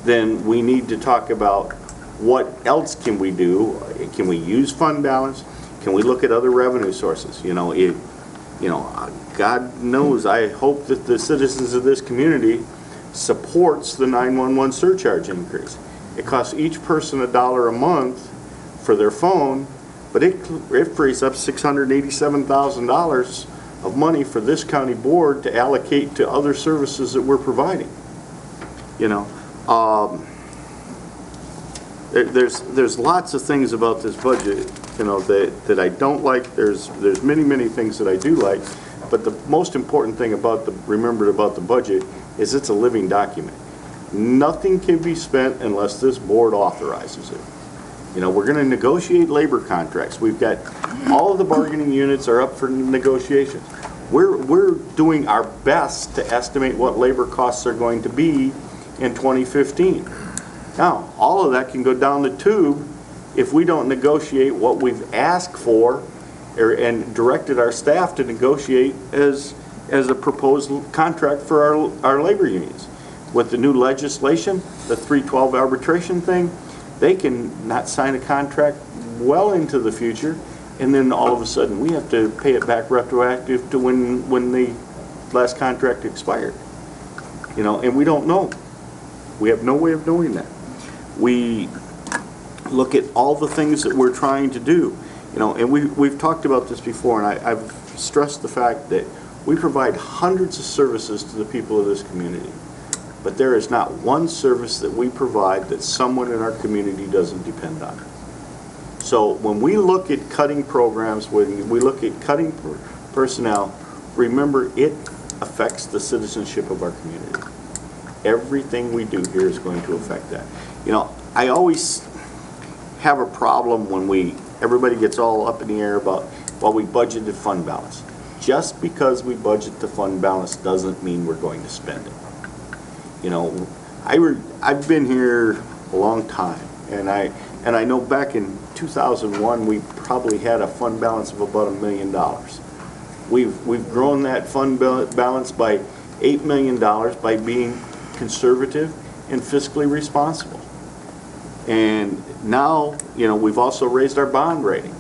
then we need to talk about what else can we do. Can we use fund balance? Can we look at other revenue sources? You know, God knows, I hope that the citizens of this community supports the 911 surcharge increase. It costs each person $1 a month for their phone, but it frees up $687,000 of money for this county board to allocate to other services that we're providing. You know, there's lots of things about this budget, you know, that I don't like. There's many things that I do like, but the most important thing remembered about the budget is it's a living document. Nothing can be spent unless this board authorizes it. You know, we're going to negotiate labor contracts. We've got all of the bargaining units are up for negotiations. We're doing our best to estimate what labor costs are going to be in 2015. Now, all of that can go down the tube if we don't negotiate what we've asked for and directed our staff to negotiate as a proposed contract for our labor unions. With the new legislation, the 312 arbitration thing, they can not sign a contract well into the future, and then all of a sudden we have to pay it back retroactive to when the last contract expired. You know, and we don't know. We have no way of knowing that. We look at all the things that we're trying to do, you know, and we've talked about this before, and I've stressed the fact that we provide hundreds of services to the people of this community, but there is not one service that we provide that someone in our community doesn't depend on. So when we look at cutting programs, when we look at cutting personnel, remember it affects the citizenship of our community. Everything we do here is going to affect that. You know, I always have a problem when everybody gets all up in the air about, well, we budgeted fund balance. Just because we budget the fund balance doesn't mean we're going to spend it. You know, I've been here a long time, and I know back in 2001 we probably had a fund balance of about $1 million. We've grown that fund balance by $8 million by being conservative and fiscally responsible. And now, you know, we've also raised our bond rating.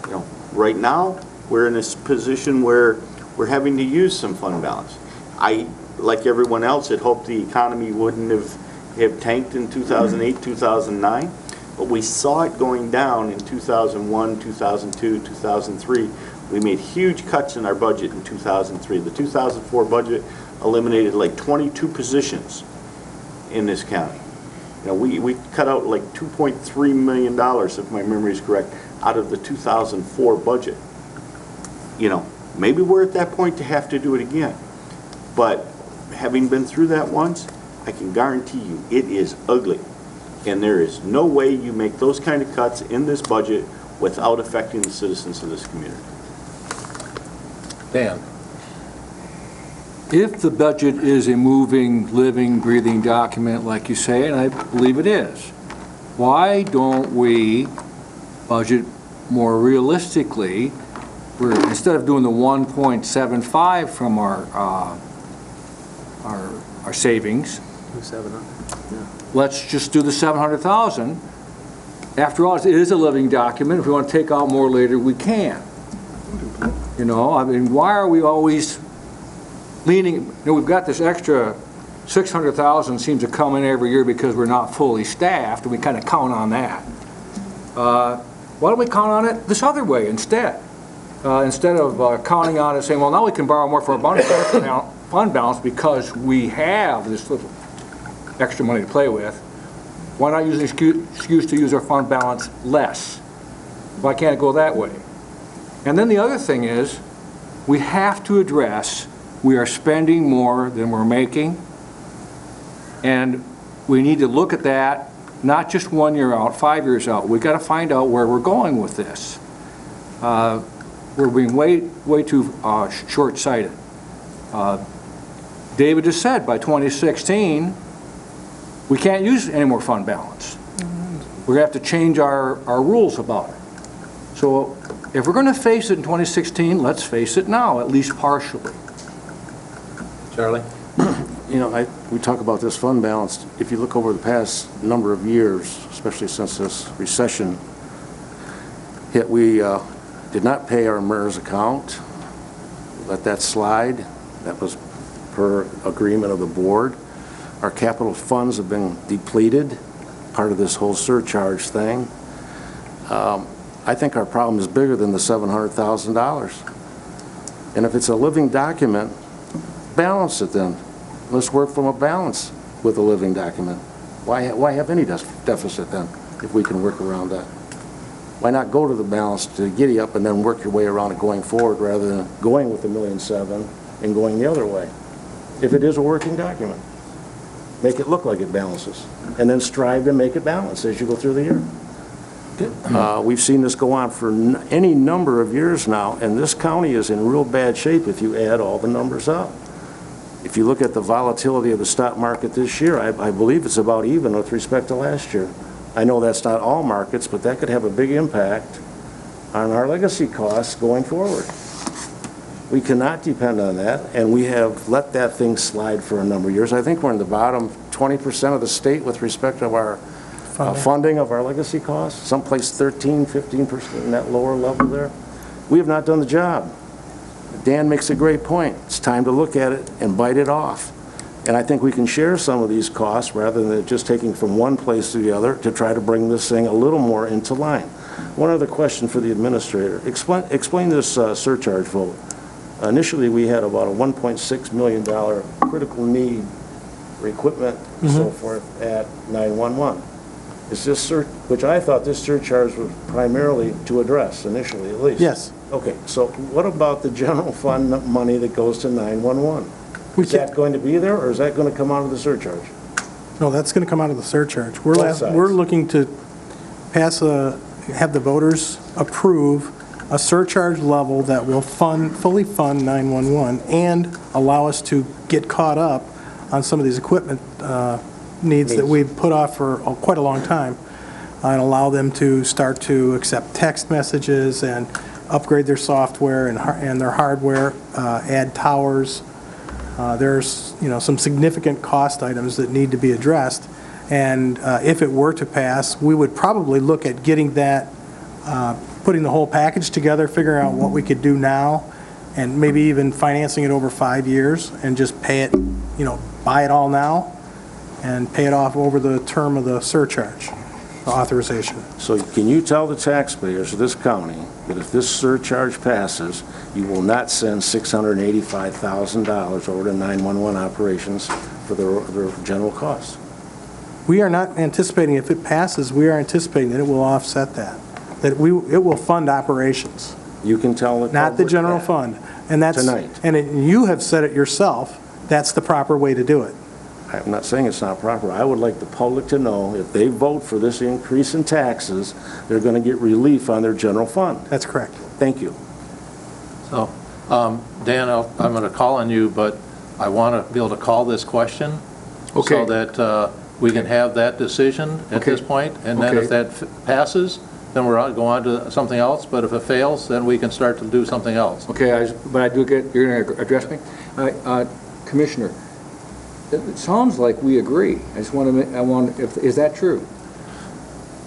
You know, right now we're in this position where we're having to use some fund balance. I, like everyone else, had hoped the economy wouldn't have tanked in 2008, 2009, but we saw it going down in 2001, 2002, 2003. We made huge cuts in our budget in 2003. The 2004 budget eliminated like 22 positions in this county. You know, we cut out like $2.3 million, if my memory is correct, out of the 2004 budget. You know, maybe we're at that point to have to do it again. But having been through that once, I can guarantee you it is ugly. And there is no way you make those kind of cuts in this budget without affecting the citizens of this community. Dan? If the budget is a moving, living, breathing document, like you say, and I believe it is, why don't we budget more realistically, where instead of doing the 1.75 from our savings, let's just do the 700,000. After all, it is a living document. If we want to take out more later, we can. You know, I mean, why are we always leaning, you know, we've got this extra 600,000 seems to come in every year because we're not fully staffed, and we kind of count on that. Why don't we count on it this other way instead? Instead of counting on it saying, well, now we can borrow more for our fund balance because we have this little extra money to play with. Why not use an excuse to use our fund balance less? Why can't it go that way? And then the other thing is, we have to address, we are spending more than we're making, and we need to look at that, not just 1 year out, 5 years out. We've got to find out where we're going with this. We're being way too short-sighted. David just said by 2016, we can't use any more fund balance. We're going to have to change our rules about it. So if we're going to face it in 2016, let's face it now, at least partially. Charlie? You know, we talk about this fund balance. If you look over the past number of years, especially since this recession hit, we did not pay our MERS account. Let that slide. That was per agreement of the board. Our capital funds have been depleted, part of this whole surcharge thing. I think our problem is bigger than the $700,000. And if it's a living document, balance it then. Let's work from a balance with a living document. Why have any deficit then, if we can work around that? Why not go to the balance to giddy up and then work your way around it going forward rather than going with the $1.7 million and going the other way? If it is a working document, make it look like it balances, and then strive to make it balance as you go through the year. We've seen this go on for any number of years now, and this county is in real bad shape if you add all the numbers up. If you look at the volatility of the stock market this year, I believe it's about even with respect to last year. I know that's not all markets, but that could have a big impact on our legacy costs going forward. We cannot depend on that, and we have let that thing slide for a number of years. I think we're in the bottom 20% of the state with respect to our funding of our legacy costs, someplace 13, 15% in that lower level there. We have not done the job. Dan makes a great point. It's time to look at it and bite it off. And I think we can share some of these costs rather than just taking from one place to the other to try to bring this thing a little more into line. One other question for the administrator. Explain this surcharge vote. Initially, we had about a $1.6 million critical need for equipment and so forth at 911. Is this which I thought this surcharge was primarily to address initially, at least. Yes. Okay, so what about the general fund money that goes to 911? Is that going to be there, or is that going to come out of the surcharge? No, that's going to come out of the surcharge. Both sides. We're looking to have the voters approve a surcharge level that will fully fund 911 and allow us to get caught up on some of these equipment needs that we've put off for quite a long time, and allow them to start to accept text messages and upgrade their software and their hardware, add towers. There's, some significant cost items that need to be addressed, and if it were to pass, we would probably look at getting that putting the whole package together, figuring out what we could do now, and maybe even financing it over 5 years and just pay it, buy it all now and pay it off over the term of the surcharge authorization. So can you tell the taxpayers of this county that if this surcharge passes, you will not send $685,000 over to 911 operations for their general costs? We are not anticipating, if it passes, we are anticipating that it will offset that it will fund operations, You can tell the not the public general that fund. And that's, tonight. You have said it yourself, that's the proper way to do it. I'm not saying it's not proper. I would like the public to know if they vote for this increase in taxes, they're going to get relief on their general fund. That's correct. Thank you. So, Dan, I'm going to call on you, but I want to be able to call this question Okay. so that we can have that decision at Okay. this point, and then if Okay. that passes, then we're go on to something else, but if it fails, then we can start to do something else. Okay, but I do get, you're going to address me? Commissioner, it sounds like we agree. I just want to, is that true?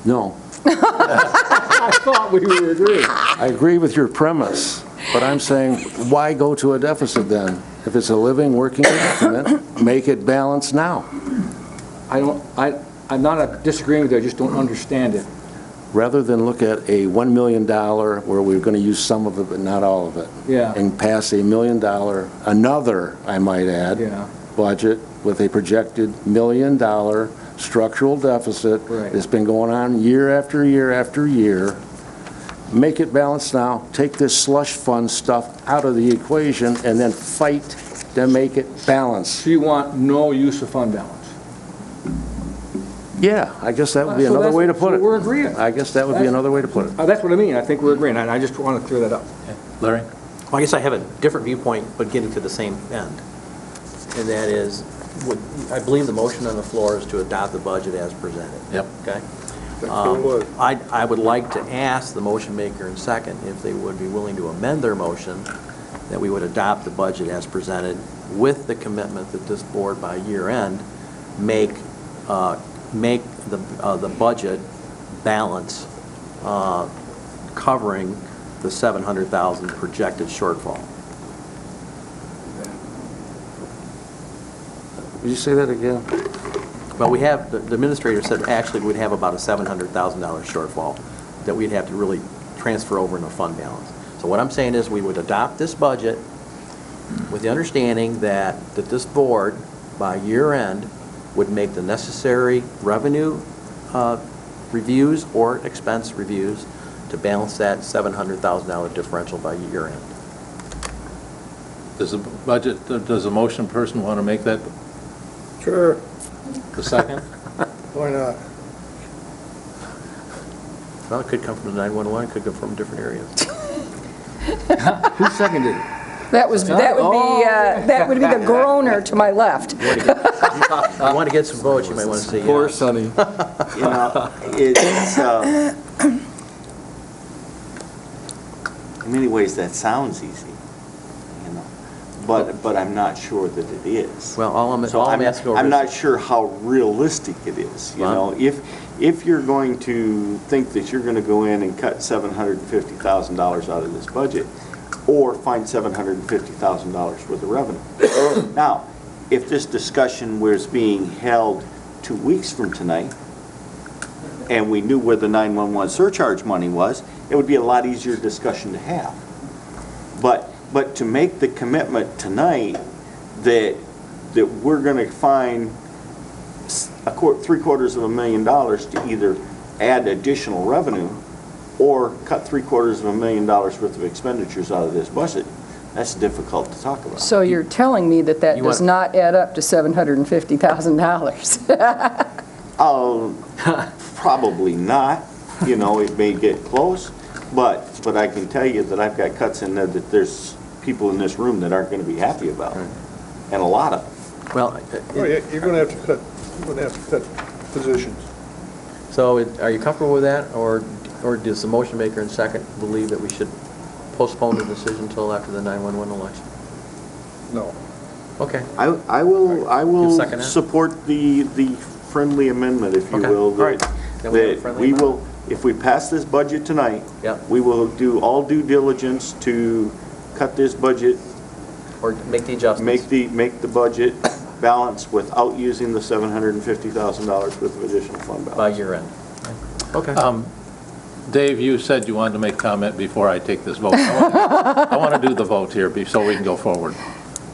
No. I thought we were agreeing. I agree with your premise, but I'm saying, why go to a deficit then? If it's a living, working document, make it balanced now. I'm not disagreeing with you, I just don't understand it. Rather than look at a $1 million where we're going to use some of it but not all of it. Yeah. And pass $1 million, another, I might add, Yeah. budget with a projected $1 million structural deficit. Right. It's been going on year after year after year. Make it balanced now, take this slush fund stuff out of the equation, and then fight to make it balanced. So you want no use of fund balance? Yeah, I guess that would be So another that's- way to put so it. we're agreeing. I guess that would be another way to put it. That's what I mean, I think we're agreeing, and I just want to clear that up. Larry? Well, I guess I have a different viewpoint, but getting to the same end. And that is, I believe the motion on the floor is to adopt the budget as presented. Yep. Okay? That's what it was. I would like to ask the motion maker in second if they would be willing to amend their motion, that we would adopt the budget as presented with the commitment that this board by year end make the budget balance covering the 700,000 projected shortfall. Would you say that again? Well, we have, the administrator said actually we'd have about a $700,000 shortfall that we'd have to really transfer over in a fund balance. So what I'm saying is we would adopt this budget with the understanding that this board, by year end, would make the necessary revenue reviews or expense reviews to balance that $700,000 differential by year end. Does the motion person want to make that Sure, the second? why not? Well, it could come from the 911, it could come from different areas. Who seconded it? That would be the groaner to my left. You want to get some votes, you might want to say yes. Poor Sonny. You know, it's, in many ways, that sounds easy, you know, but I'm not sure that it is. Well, all I'm asking over I'm is- not sure how realistic it is, you know. If you're going to think that you're going to go in and cut $750,000 out of this budget, or find $750,000 worth of revenue. Now, if this discussion was being held 2 weeks from tonight, and we knew where the 911 surcharge money was, it would be a lot easier discussion to have. But to make the commitment tonight that we're going to find $750,000 to either add additional revenue or cut $750,000 worth of expenditures out of this budget, that's difficult to talk about. So you're telling me that You does want- not add up to $750,000? Probably not, you know, it may get close, but I can tell you that I've got cuts in there that there's people in this room that aren't going to be happy about, and a lot of them. Well, Oh, yeah, you're gonna have to cut, positions. so are you comfortable with that, or does the motion maker in second believe that we should postpone the decision until after the 911 election? No. Okay. I will second that? support the friendly amendment, if you Okay. will. All right. Then we have a That friendly we will, if we pass this budget tonight, Yep. we will do all due diligence to cut this budget, Or make the adjustments. make the budget balance without using the $750,000 worth of additional fund balance. By year end. Okay. Dave, you said you wanted to make comment before I take this vote. I want to do the vote here so we can go forward.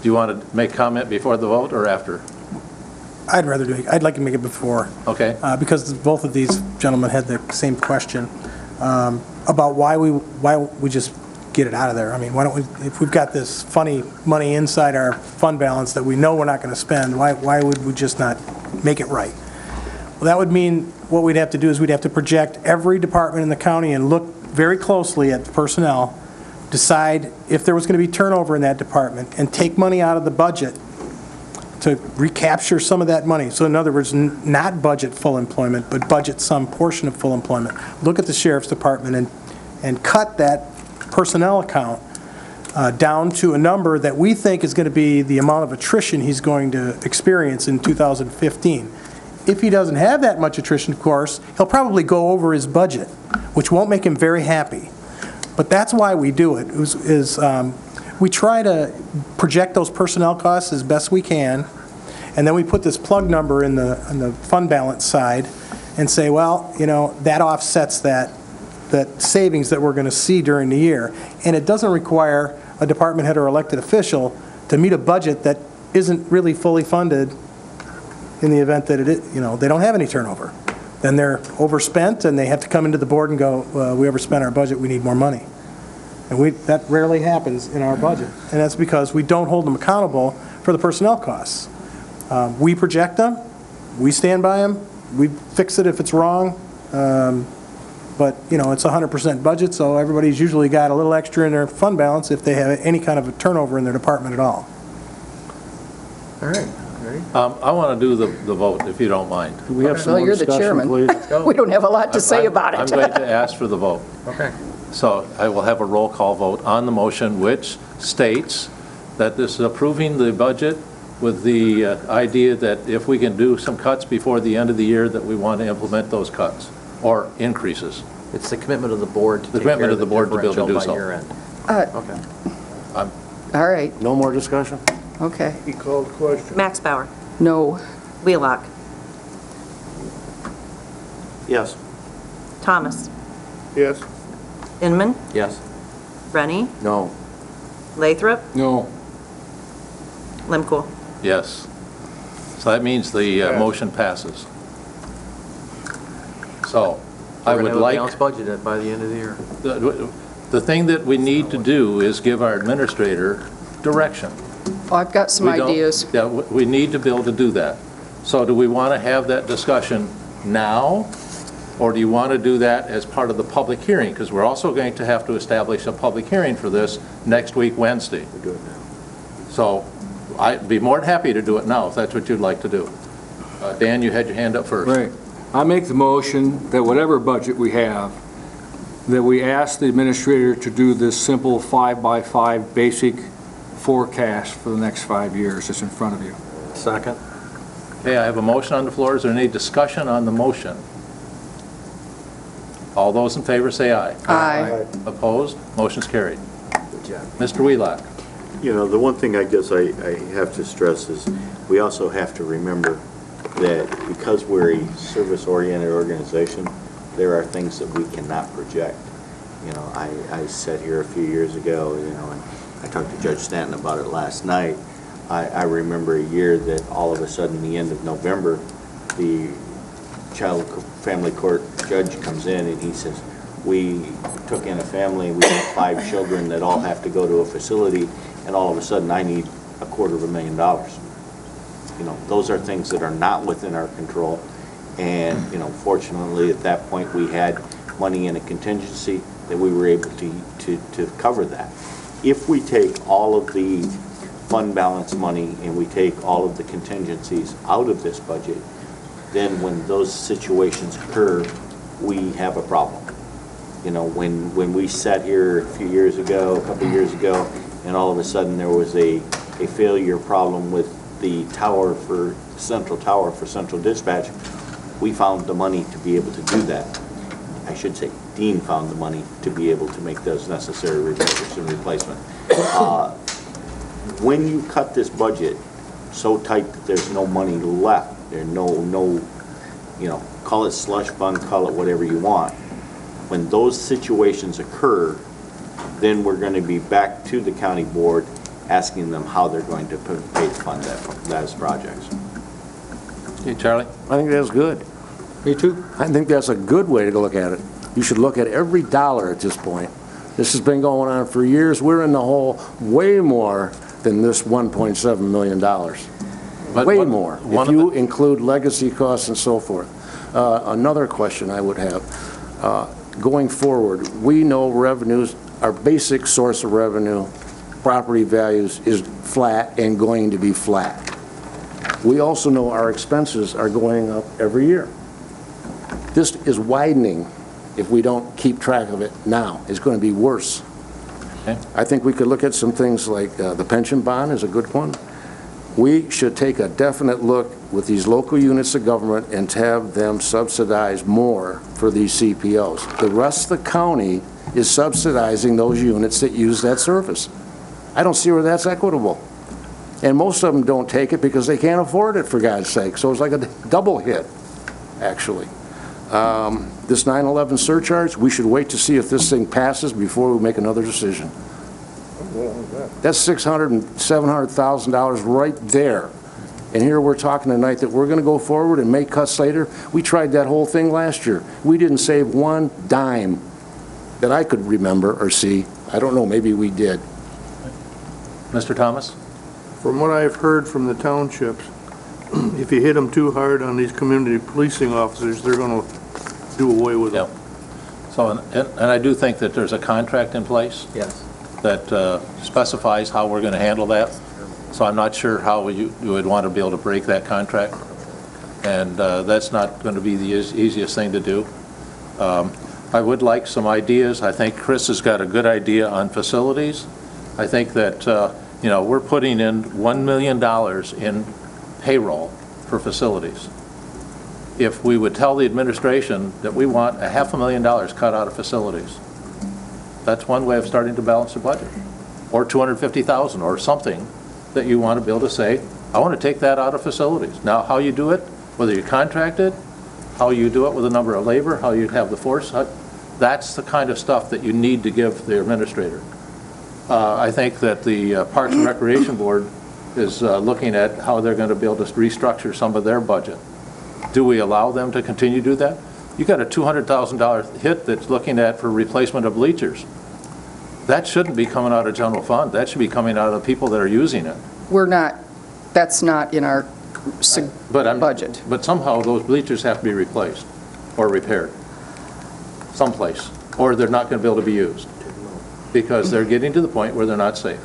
Do you want to make comment before the vote or after? I'd like to make it before, Okay? because both of these gentlemen had the same question about why we just get it out of there. I mean, why don't we, if we've got this funny money inside our fund balance that we know we're not going to spend, why would we just not make it right? Well, that would mean what we'd have to do is we'd have to project every department in the county and look very closely at the personnel, decide if there was going to be turnover in that department, and take money out of the budget to recapture some of that money. So in other words, not budget full employment, but budget some portion of full employment. Look at the sheriff's department and cut that personnel account down to a number that we think is going to be the amount of attrition he's going to experience in 2015. If he doesn't have that much attrition, of course, he'll probably go over his budget, which won't make him very happy. But that's why we do it, we try to project those personnel costs as best we can, and then we put this plug number in the fund balance side and say, well, you know, that offsets that savings that we're going to see during the year. And it doesn't require a department head or elected official to meet a budget that isn't really fully funded in the event that they don't have any turnover. Then they're overspent and they have to come into the board and go, we overspent our budget, we need more money. And that rarely happens in our budget. And that's because we don't hold them accountable for the personnel costs. We project them, we stand by them, we fix it if it's wrong. But, it's 100% budget, so everybody's usually got a little extra in their fund balance if they have any kind of a turnover in their department at all. All right. I want to do the vote, if you don't mind. Do we have some Well, more you're the discussion, chairman. please? We don't have a lot to say about I'm it. going to ask for the vote. Okay. So I will have a roll call vote on the motion, which states that this is approving the budget with the idea that if we can do some cuts before the end of the year, that we want to implement those cuts or increases. It's the commitment of the board to The take care commitment of of the the board to be able to do differential by so. year end. Okay. All right, No more discussion? okay. He called the question. Max Bauer. No. Wheelock. Yes. Thomas. Yes. Inman. Yes. Rennie. No. Lathrop. No. Lemko. Yes. So that means the motion passes. So I would We're going to have a like, balanced budget by the end of the year. the thing that we need to do is give our administrator direction. Oh, I've got some We don't- ideas. Yeah, we need to be able to do that. So do we want to have that discussion now, or do you want to do that as part of the public hearing? Because we're also going to have to establish a public hearing for this next week, Wednesday. We do it now. So I'd be more than happy to do it now, if that's what you'd like to do. Dan, you had your hand up first. Right. I make the motion that whatever budget we have, that we ask the administrator to do this simple 5-by-5 basic forecast for the next 5 years that's in front of you. Second. Okay, I have a motion on the floor. Is there any discussion on the motion? All those in favor say aye. Aye. Opposed? Motion's carried. Good job. Mr. Wheelock. The one thing I guess I have to stress is we also have to remember that because we're a service-oriented organization, there are things that we cannot project. I sat here a few years ago, and I talked to Judge Stanton about it last night. I remember a year that all of a sudden, the end of November, the child family court judge comes in and he says, we took in a family, we have 5 children that all have to go to a facility, and all of a sudden I need $250,000. Those are things that are not within our control. And, fortunately, at that point, we had money in a contingency that we were able to cover that. If we take all of the fund balance money and we take all of the contingencies out of this budget, then when those situations occur, we have a problem. When we sat here a couple years ago, and all of a sudden there was a failure problem with the central tower for central dispatch, we found the money to be able to do that. I should say, Dean found the money to be able to make those necessary repairs and replacement. When you cut this budget so tight that there's no money left, there's no, you know, call it slush fund, call it whatever you want, when those situations occur, then we're going to be back to the county board asking them how they're going to pay to fund those projects. Hey, Charlie? I think that's good. Me too. I think that's a good way to look at it. You should look at every dollar at this point. This has been going on for years. We're in the hole way more than this $1.7 million. Way more, if you include legacy costs and so forth. Another question I would have, going forward, we know revenues, our basic source of revenue, property values, is flat and going to be flat. We also know our expenses are going up every year. This is widening if we don't keep track of it now. It's going to be worse. Okay. I think we could look at some things like the pension bond is a good one. We should take a definite look with these local units of government and have them subsidize more for these CPOs. The rest of the county is subsidizing those units that use that service. I don't see where that's equitable. And most of them don't take it because they can't afford it, for God's sake. So it's like a double hit, actually. This 9/11 surcharge, we should wait to see if this thing passes before we make another decision. That's $600,000 and $700,000 right there. And here we're talking tonight that we're going to go forward and make cuts later. We tried that whole thing last year. We didn't save one dime that I could remember or see. I don't know, maybe we did. Mr. Thomas? From what I've heard from the townships, if you hit them too hard on these community policing officers, they're going to do away with them. So, and I do think that there's a contract in place. Yes. That specifies how we're going to handle that. So I'm not sure how you would want to be able to break that contract. And that's not going to be the easiest thing to do. I would like some ideas. I think Chris has got a good idea on facilities. I think that, you know, we're putting in $1 million in payroll for facilities. If we would tell the administration that we want $500,000 cut out of facilities, that's one way of starting to balance the budget. Or $250,000 or something that you want to be able to say, I want to take that out of facilities. Now, how you do it, whether you contract it, how you do it with the number of labor, how you have the force, that's the kind of stuff that you need to give the administrator. I think that the Parks and Recreation Board is looking at how they're going to be able to restructure some of their budget. Do we allow them to continue to do that? You got a $200,000 hit that's looking at for replacement of bleachers. That shouldn't be coming out of general fund. That should be coming out of the people that are using it. We're not, that's not in our budget. But somehow those bleachers have to be replaced or repaired someplace, or they're not going to be able to be used because they're getting to the point where they're not safe.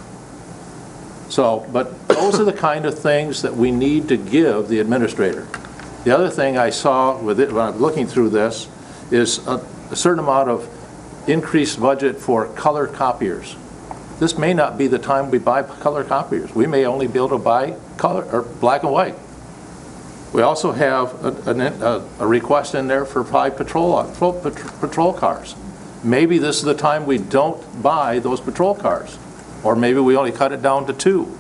So, but those are the kind of things that we need to give the administrator. The other thing I saw with it when I'm looking through this is a certain amount of increased budget for color copiers. This may not be the time we buy color copiers. We may only be able to buy color or black and white. We also have a request in there for 5 patrol cars. Maybe this is the time we don't buy those patrol cars, or maybe we only cut it down to 2.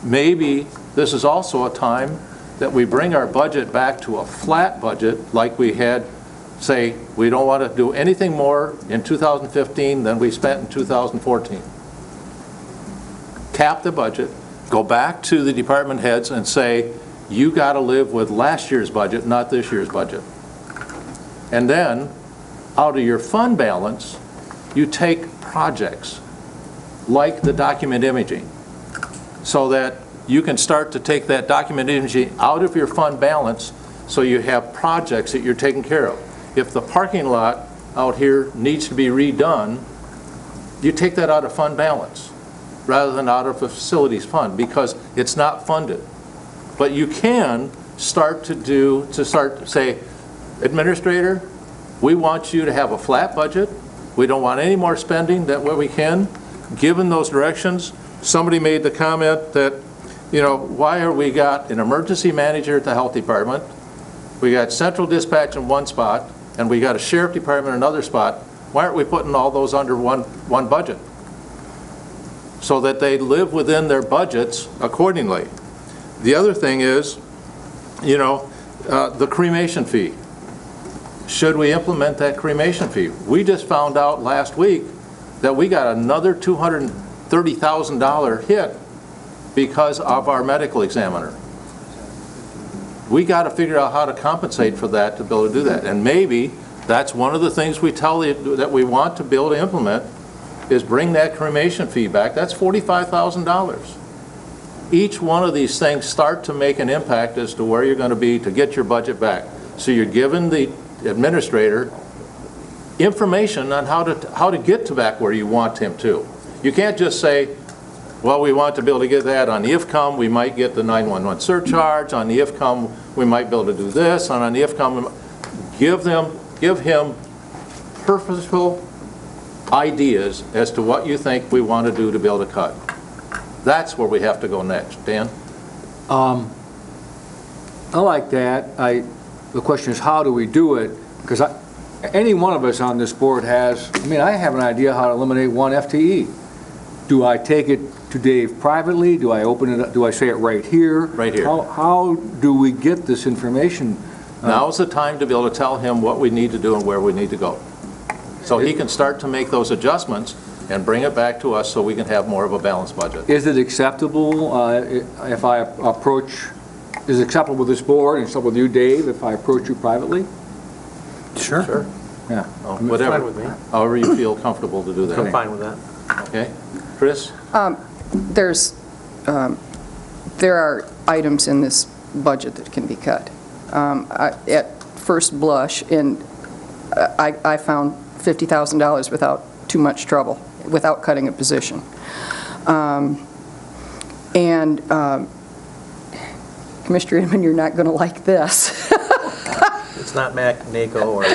Maybe this is also a time that we bring our budget back to a flat budget like we had, say, we don't want to do anything more in 2015 than we spent in 2014. Cap the budget, go back to the department heads and say, you got to live with last year's budget, not this year's budget. And then, out of your fund balance, you take projects like the document imaging, so that you can start to take that document imaging out of your fund balance so you have projects that you're taking care of. If the parking lot out here needs to be redone, you take that out of fund balance rather than out of a facilities fund because it's not funded. But you can start to say, administrator, we want you to have a flat budget. We don't want any more spending than what we can. Given those directions, somebody made the comment that, you know, why are we got an emergency manager at the health department? We got central dispatch in one spot. and we got a sheriff department in another spot, why aren't we putting all those under one budget? So that they live within their budgets accordingly. The other thing is, you know, the cremation fee. Should we implement that cremation fee? We just found out last week that we got another $230,000 hit because of our medical examiner. We got to figure out how to compensate for that to be able to do that. And maybe that's one of the things we tell you that we want to be able to implement is bring that cremation fee back. That's $45,000. Each one of these things start to make an impact as to where you're going to be to get your budget back. So you're giving the administrator information on how to get to back where you want him to. You can't just say, well, we want to be able to get that on the IFCOM, we might get the 911 surcharge, on the IFCOM, we might be able to do this, and on the IFCOM, give him purposeful ideas as to what you think we want to do to be able to cut. That's where we have to go next. Dan? I like that. The question is, how do we do it? Because any one of us on this board has, I have an idea how to eliminate one FTE. Do I take it to Dave privately? Do I open it up? Do I say it right here? Right here. How do we get this information? Now's the time to be able to tell him what we need to do and where we need to go. So he can start to make those adjustments and bring it back to us so we can have more of a balanced budget. Is it acceptable if I approach, is it acceptable with this board and acceptable with you, Dave, if I approach you privately? Sure. Yeah. Whatever. Fine with me. However you feel comfortable to do that. I'm fine with that. Okay? Chris? There are items in this budget that can be cut. At first blush, I found $50,000 without too much trouble, without cutting a position. Commissioner Inman, you're not going to like this. It's not NACO or...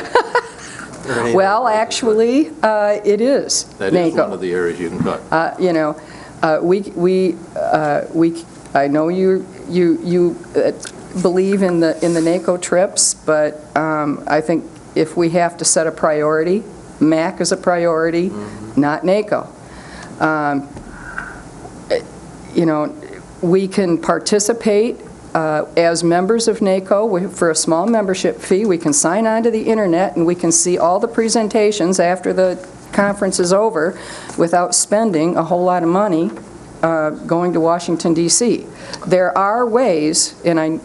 Well, actually, it is That NACO. is one of the areas you can cut. I know you believe in the NACO trips, but I think if we have to set a priority, MAC is a priority, not NACO. We can participate as members of NACO for a small membership fee. We can sign on to the internet and we can see all the presentations after the conference is over without spending a whole lot of money going to Washington, D.C. There are ways, and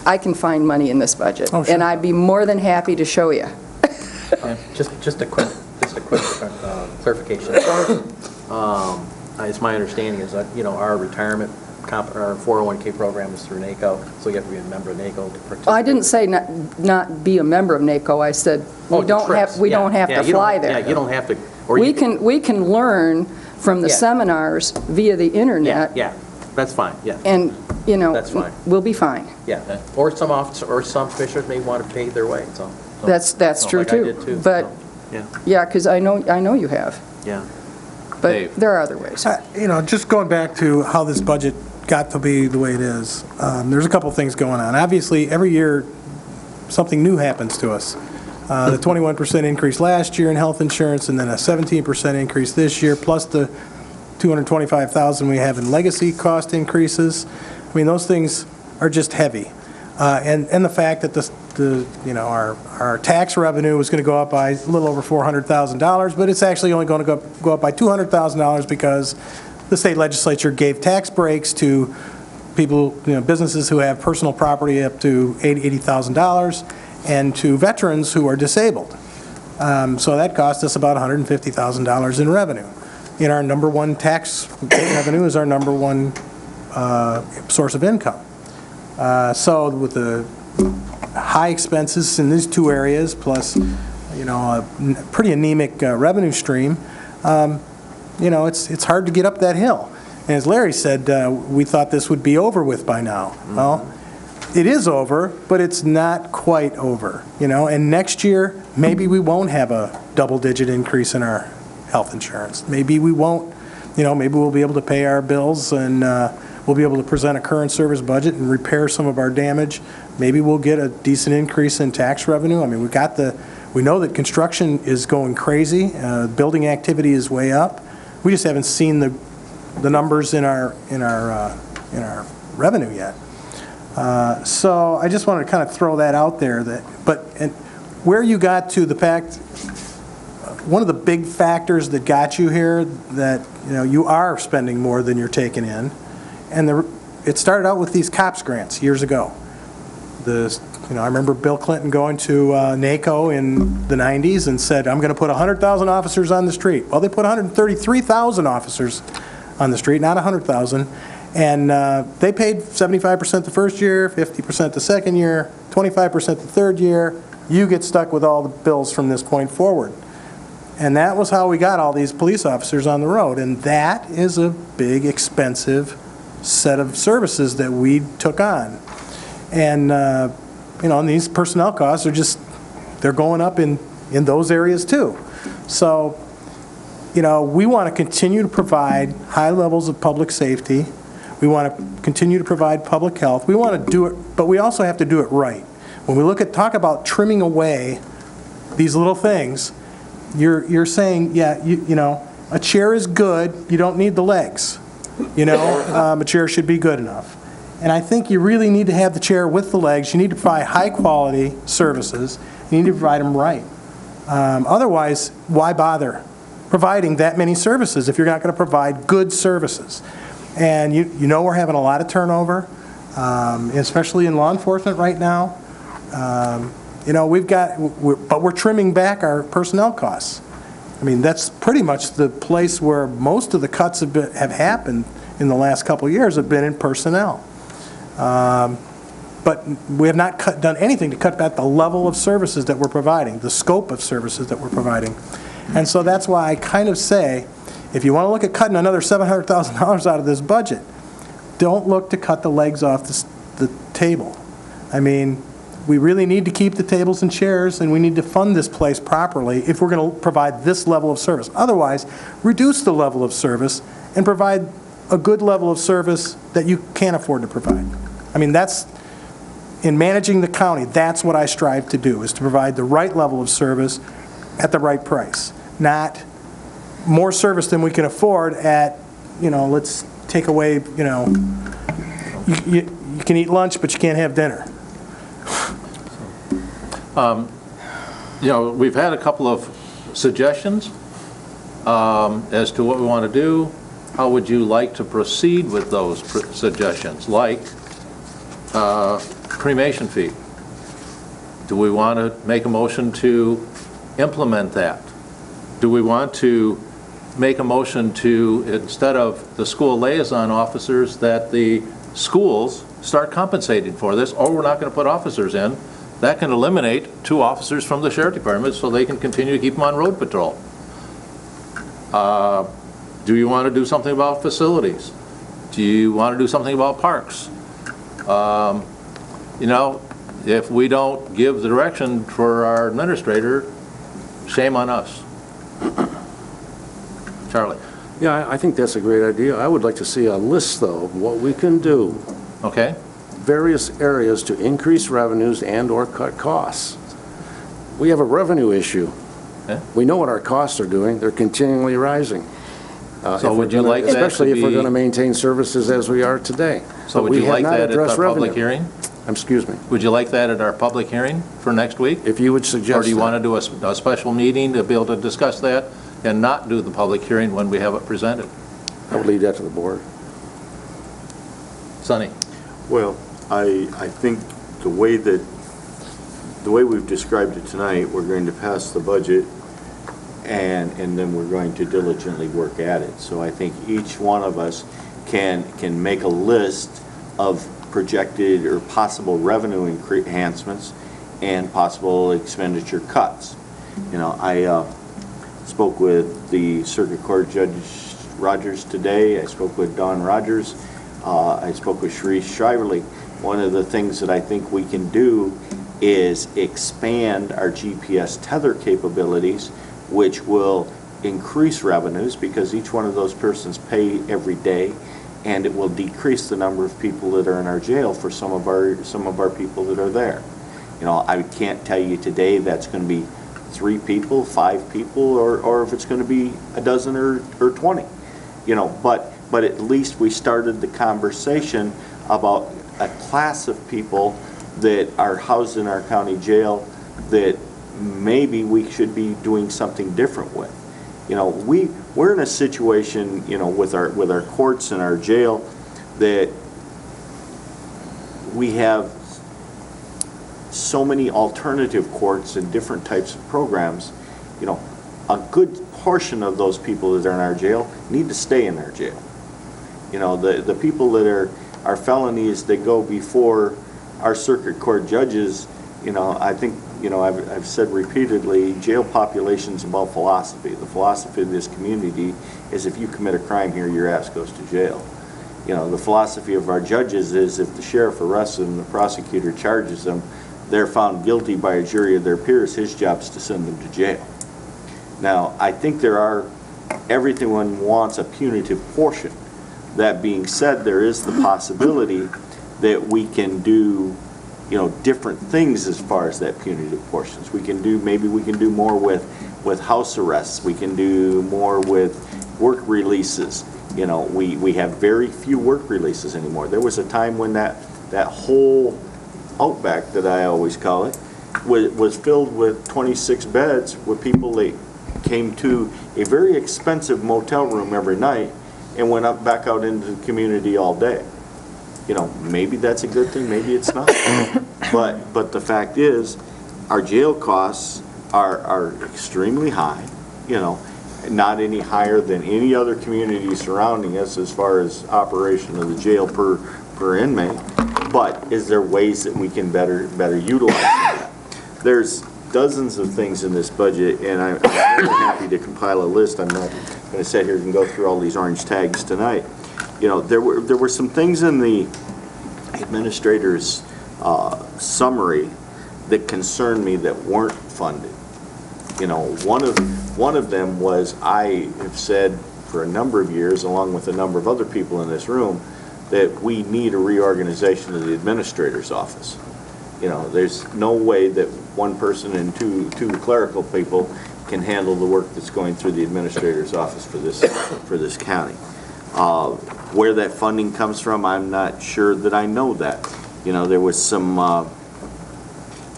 I can find money in this budget, Oh, sure. and I'd be more than happy to show you. Just a quick clarification. It's my understanding is that, our retirement, our 401k program is through NACO, so you have to be a member of NACO to participate. I didn't say not be a member of NACO. I said we don't have to fly there. Yeah, you don't have to. We can learn from the Yeah. seminars via the internet. Yeah, that's fine, yeah. And, That's fine. we'll be fine. Yeah, or some officers, or some commissioners may want to pay their way, so. That's true, Like I too. did too, But, so, yeah. yeah, because I know you have. Yeah. But Dave. there are other ways. Just going back to how this budget got to be the way it is, there's a couple things going on. Obviously, every year, something new happens to us. The 21% increase last year in health insurance, and then a 17% increase this year, plus the $225,000 we have in legacy cost increases. Those things are just heavy. And the fact that our tax revenue was going to go up by a little over $400,000, but it's actually only going to go up by $200,000 because the state legislature gave tax breaks to people, businesses who have personal property up to $80,000, and to veterans who are disabled. So that cost us about $150,000 in revenue. Our number one tax revenue is our number one source of income. So with the high expenses in these two areas, plus, a pretty anemic revenue stream, it's hard to get up that hill. And as Larry said, we thought this would be over with by now. Well, it is over, but it's not quite over, and next year, maybe we won't have a double-digit increase in our health insurance. Maybe we won't, maybe we'll be able to pay our bills and we'll be able to present a current service budget and repair some of our damage. Maybe we'll get a decent increase in tax revenue. I mean, we know that construction is going crazy. Building activity is way up. We just haven't seen the numbers in our revenue yet. So I just wanted to kind of throw that out there. And where you got to the fact, one of the big factors that got you here, that you are spending more than you're taking in, and it started out with these COPS grants years ago. I remember Bill Clinton going to NACO in the 90s and said, I'm going to put 100,000 officers on the street. Well, they put 133,000 officers on the street, not 100,000. And they paid 75% the first year, 50% the second year, 25% the third year. You get stuck with all the bills from this point forward. And that was how we got all these police officers on the road. And that is a big, expensive set of services that we took on. And, and these personnel costs they're going up in those areas too. So, we want to continue to provide high levels of public safety. We want to continue to provide public health. We want to do it, but we also have to do it right. When we talk about trimming away these little things, you're saying, yeah, a chair is good. You don't need the legs. A chair should be good enough. And I think you really need to have the chair with the legs. You need to provide high-quality services. You need to provide them right. Otherwise, why bother providing that many services if you're not going to provide good services? And we're having a lot of turnover, especially in law enforcement right now. But we're trimming back our personnel costs. I mean, that's pretty much the place where most of the cuts have happened in the last couple of years have been in personnel. But we have not done anything to cut back the level of services that we're providing, the scope of services that we're providing. And so that's why I kind of say, if you want to look at cutting another $700,000 out of this budget, don't look to cut the legs off the table. I mean, we really need to keep the tables and chairs, and we need to fund this place properly if we're going to provide this level of service. Otherwise, reduce the level of service and provide a good level of service that you can't afford to provide. I mean, in managing the county, that's what I strive to do, is to provide the right level of service at the right price, not more service than we can afford at, let's take away, you can eat lunch, but you can't have dinner. We've had a couple of suggestions as to what we want to do. How would you like to proceed with those suggestions? Like cremation fee. Do we want to make a motion to implement that? Do we want to make a motion to, instead of the school liaison officers, that the schools start compensating for this, or we're not going to put officers in? That can eliminate 2 officers from the sheriff department so they can continue to keep them on road patrol. Do you want to do something about facilities? Do you want to do something about parks? If we don't give the direction for our administrator, shame on us. Charlie? Yeah, I think that's a great idea. I would like to see a list, though, of what we can do. Okay. Various areas to increase revenues and/or cut costs. We have a revenue issue. Yeah. We know what our costs are doing. They're continually rising. So would you like that to be... Especially if we're going to maintain services as we are today. So would you like that at our public hearing? Excuse me. Would you like that at our public hearing for next week? If you would suggest. Or do you want to do a special meeting to be able to discuss that and not do the public hearing when we have it presented? I would leave that to the board. Sonny? Well, I think the way we've described it tonight, we're going to pass the budget and then we're going to diligently work at it. So I think each one of us can make a list of projected or possible revenue enhancements and possible expenditure cuts. I spoke with the Circuit Court Judge Rogers today. I spoke with Don Rogers. I spoke with Sharice Shriverly. One of the things that I think we can do is expand our GPS tether capabilities, which will increase revenues because each one of those persons pay every day, and it will decrease the number of people that are in our jail for some of our people that are there. You know, I can't tell you today that's going to be 3 people, 5 people, or if it's going to be a dozen or 20. You know, but at least we started the conversation about a class of people that are housed in our county jail that maybe we should be doing something different with. You know, we're in a situation, you know, with our courts and our jail that we have so many alternative courts and different types of programs. You know, a good portion of those people that are in our jail need to stay in our jail. You know, the people that are felonies that go before our circuit court judges, you know, I think, you know, I've said repeatedly, jail population's about philosophy. The philosophy of this community is if you commit a crime here, your ass goes to jail. You know, the philosophy of our judges is if the sheriff arrests them, the prosecutor charges them, they're found guilty by a jury of their peers, his job's to send them to jail. Now, I think everyone wants a punitive portion. That being said, there is the possibility that we can do, you know, different things as far as that punitive portions. Maybe we can do more with house arrests. We can do more with work releases. You know, we have very few work releases anymore. There was a time when that whole outback, that I always call it, was filled with 26 beds with people that came to a very expensive motel room every night and went back out into the community all day. You know, maybe that's a good thing, maybe it's not. But the fact is, our jail costs are extremely high, you know, not any higher than any other community surrounding us as far as operation of the jail per inmate. But is there ways that we can better utilize that? There's dozens of things in this budget, and I'm really happy to compile a list. I'm not going to sit here and go through all these orange tags tonight. You know, there were some things in the administrator's summary that concerned me that weren't funded. You know, one of them was, I have said for a number of years, along with a number of other people in this room, that we need a reorganization of the administrator's office. You know, there's no way that one person and two clerical people can handle the work that's going through the administrator's office for this county. Where that funding comes from, I'm not sure that I know that. You know, there was some,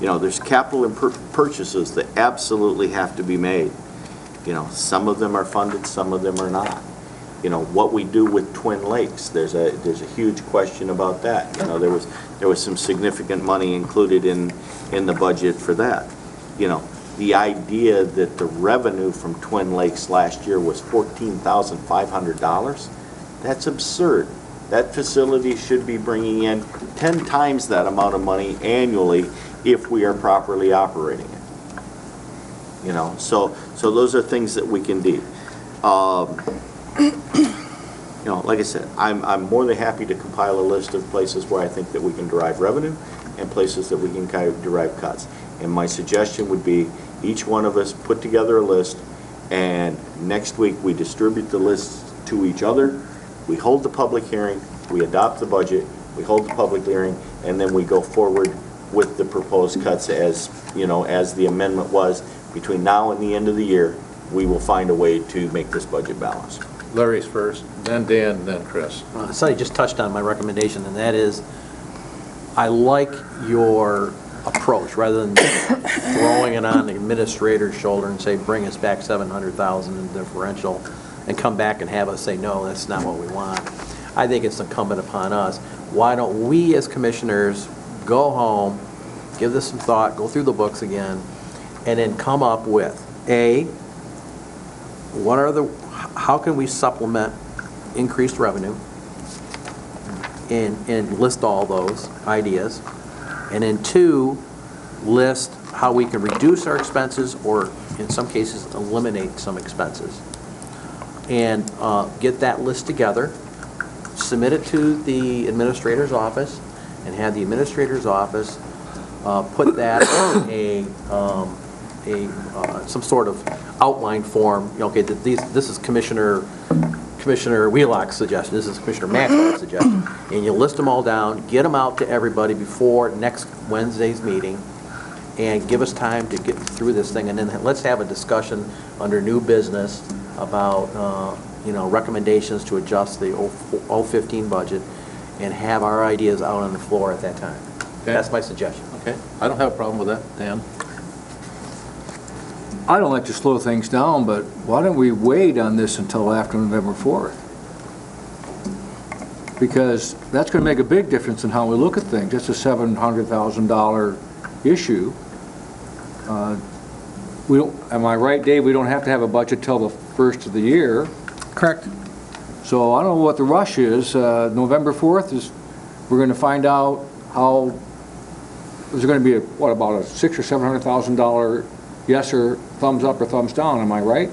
you know, there's capital purchases that absolutely have to be made. You know, some of them are funded, some of them are not. You know, what we do with Twin Lakes, there's a huge question about that. You know, there was some significant money included in the budget for that. You know, the idea that the revenue from Twin Lakes last year was $14,500, that's absurd. That facility should be bringing in 10 times that amount of money annually if we are properly operating it. You know, so those are things that we can do. You know, like I said, I'm more than happy to compile a list of places where I think that we can derive revenue and places that we can derive cuts. And my suggestion would be each one of us put together a list, and next week we distribute the lists to each other. We hold the public hearing, we adopt the budget, we hold the public hearing, and then we go forward with the proposed cuts as, you know, as the amendment was. Between now and the end of the year, we will find a way to make this budget balanced. Larry's first, then Dan, then Chris. Sonny just touched on my recommendation, and that is, I like your approach, rather than throwing it on the administrator's shoulder and say, bring us back $700,000 in differential, and come back and have us say, no, that's not what we want. I think it's incumbent upon us. Why don't we as commissioners go home, give this some thought, go through the books again, and then come up with, how can we supplement increased revenue, and list all those ideas, and then 2, list how we can reduce our expenses, or in some cases eliminate some expenses, and get that list together, submit it to the administrator's office, and have the administrator's office put that in some sort of outline form. You know, okay, this is Commissioner Commissioner Wheelock's suggestion, this is Commissioner Maxwell's suggestion, and you list them all down, get them out to everybody before next Wednesday's meeting, and give us time to get through this thing, and then let's have a discussion under new business about, recommendations to adjust the 015 budget, and have our ideas out on the floor at that time. Okay. That's my suggestion. Okay, I don't have a problem with that, Dan. I don't like to slow things down, but why don't we wait on this until after November 4th? Because that's going to make a big difference in how we look at things. It's a $700,000 issue. We don't, am I right, Dave? We don't have to have a budget till the first of the year. Correct. So I don't know what the rush is. November 4th is, we're going to find out how, is there going to be, about a $600,000 or $700,000 yes or thumbs up or thumbs down, am I right?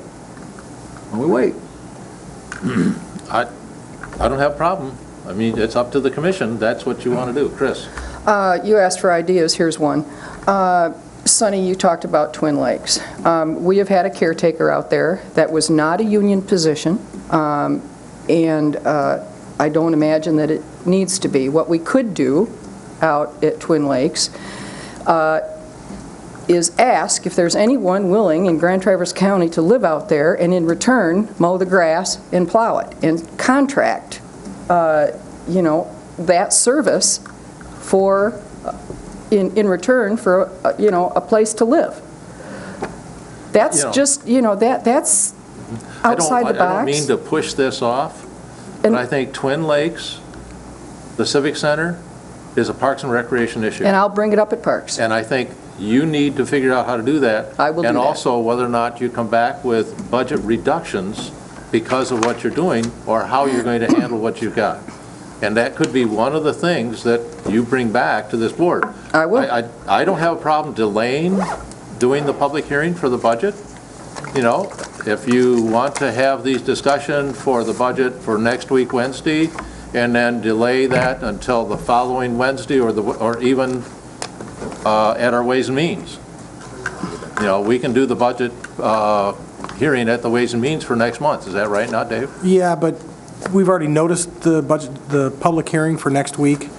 And we wait. I don't have a problem. I mean, it's up to the commission. That's what you want to do. Chris? You asked for ideas, here's one. Sonny, you talked about Twin Lakes. We have had a caretaker out there that was not a union position, and I don't imagine that it needs to be. What we could do out at Twin Lakes is ask if there's anyone willing in Grand Traverse County to live out there and in return mow the grass and plow it, and contract, that service for, in return for, a place to live. That's just, that's outside the box. I don't mean to push this off, but I think Twin Lakes, the Civic Center, is a Parks and Recreation issue. And I'll bring it up at Parks. And I think you need to figure out how to do that. I will do And that. also whether or not you come back with budget reductions because of what you're doing, or how you're going to handle what you've got. And that could be one of the things that you bring back to this board. I will. I don't have a problem delaying doing the public hearing for the budget. If you want to have these discussions for the budget for next week, Wednesday, and then delay that until the following Wednesday, or even at our Ways and Means. We can do the budget hearing at the Ways and Means for next month. Is that right, not Dave? Yeah, but we've already noticed the public hearing for next week.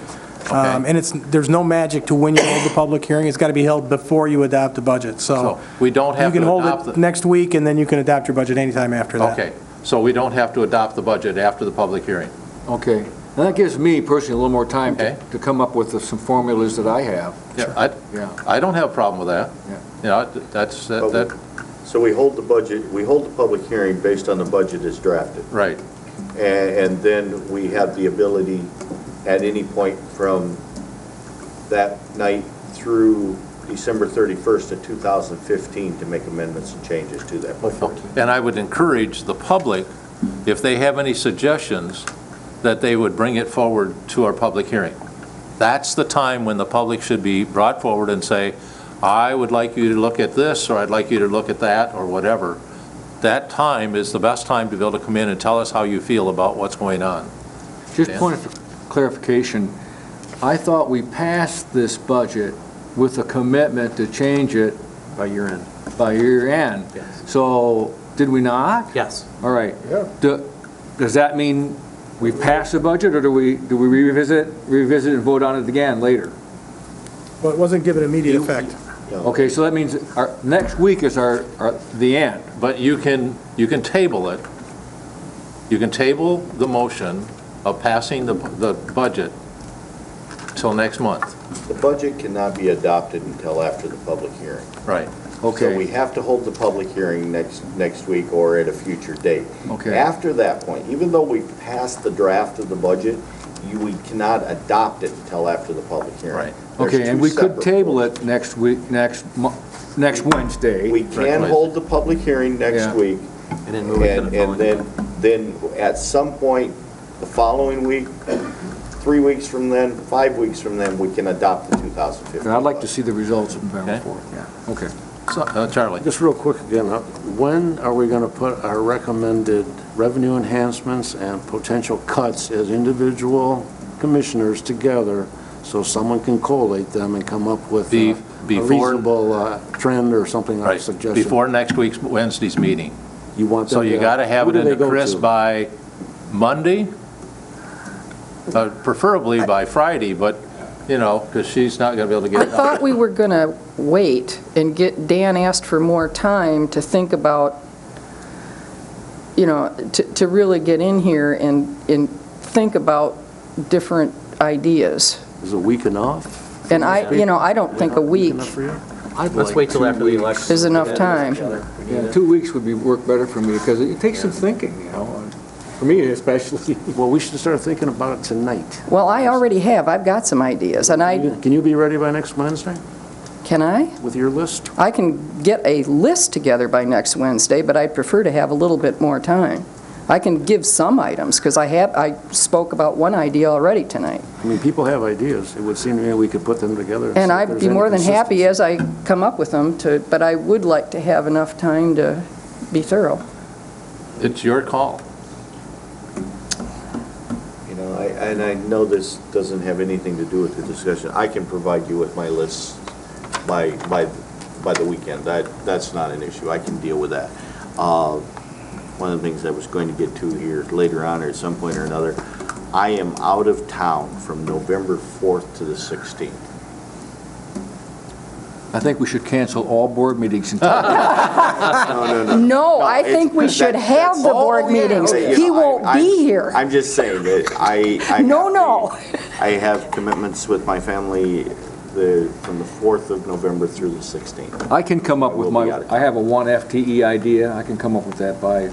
And there's no magic to when you hold the public hearing. It's got to be held before you adopt the budget. So we don't have you to can adopt hold it next week, and then you can adopt your budget anytime after that. Okay, so we don't have to adopt the budget after the public hearing. Okay. And that gives me personally a little more time Okay. to come up with some formulas that I have. Yeah, I don't have a problem with that. Yeah. So we hold the budget, we hold the public hearing based on the budget as drafted. Right. And then we have the ability at any point from that night through December 31st of 2015 to make amendments and changes to that budget. And I would encourage the public, if they have any suggestions, that they would bring it forward to our public hearing. That's the time when the public should be brought forward and say, I would like you to look at this, or I'd like you to look at that, or whatever. That time is the best time to be able to come in and tell us how you feel about what's going on. Just Dan? point of clarification, I thought we passed this budget with a commitment to change it By year end. by year end. Yes. So, did we not? Yes. All right. Does that mean we passed the budget, or do we revisit and vote on it again later? Well, it wasn't given immediate effect. Okay, so that means our next week is the end. But you can table it. You can table the motion of passing the budget till next month. The budget cannot be adopted until after the public hearing. Right. So we have to hold the public hearing next week or at a future date. Okay. After that point, even though we passed the draft of the budget, we cannot adopt it until after the public hearing. Right. There's Okay, and two we could separate table votes. it next week, next Wednesday. We can hold the public hearing next Yeah. week, And then move it to the and following. then at some point, the following week, 3 weeks from then, 5 weeks from then, we can adopt the 2015. And I'd like to see the results of November Okay. 4th. Yeah. Okay. So, Charlie? Just real quick again, when are we going to put our recommended revenue enhancements and potential cuts as individual commissioners together so someone can collate them and come up with a Before- reasonable trend or something, Right, like suggestion? before next week's Wednesday's meeting. You want them So you to- got to have who it do into they go Chris to? by Monday, preferably by Friday, but, because she's not going to be able to I get it. thought we were going to wait and Dan asked for more time to think about, to really get in here and think about different ideas. Is a week enough? And I don't think a week Enough for you? Let's wait till after the election. is enough time. Yeah, 2 weeks would work better for me, because it takes some thinking, for me especially. Well, we should start thinking about it tonight. Well, I already have. I've got some ideas, and Can you be ready by next Wednesday can I? with your list? I can get a list together by next Wednesday, but I'd prefer to have a little bit more time. I can give some items, because I spoke about one idea already tonight. I mean, people have ideas. It would seem to me we could put them together. And see if I'd there's be any more than happy consistency. as I come up with them but I would like to have enough time to be thorough. It's your call. And I know this doesn't have anything to do with the discussion. I can provide you with my list by the weekend. That's not an issue. I can deal with that. One of the things I was going to get to here later on or at some point or another, I am out of town from November 4th to the 16th. I think we should cancel all board meetings entirely. No, I think we should have the board meetings. He won't be here. I'm just saying that I No. I have commitments with my family from the 4th of November through the 16th. I can come up with We'll be out of I have a 1 FTE idea. I can come up with that by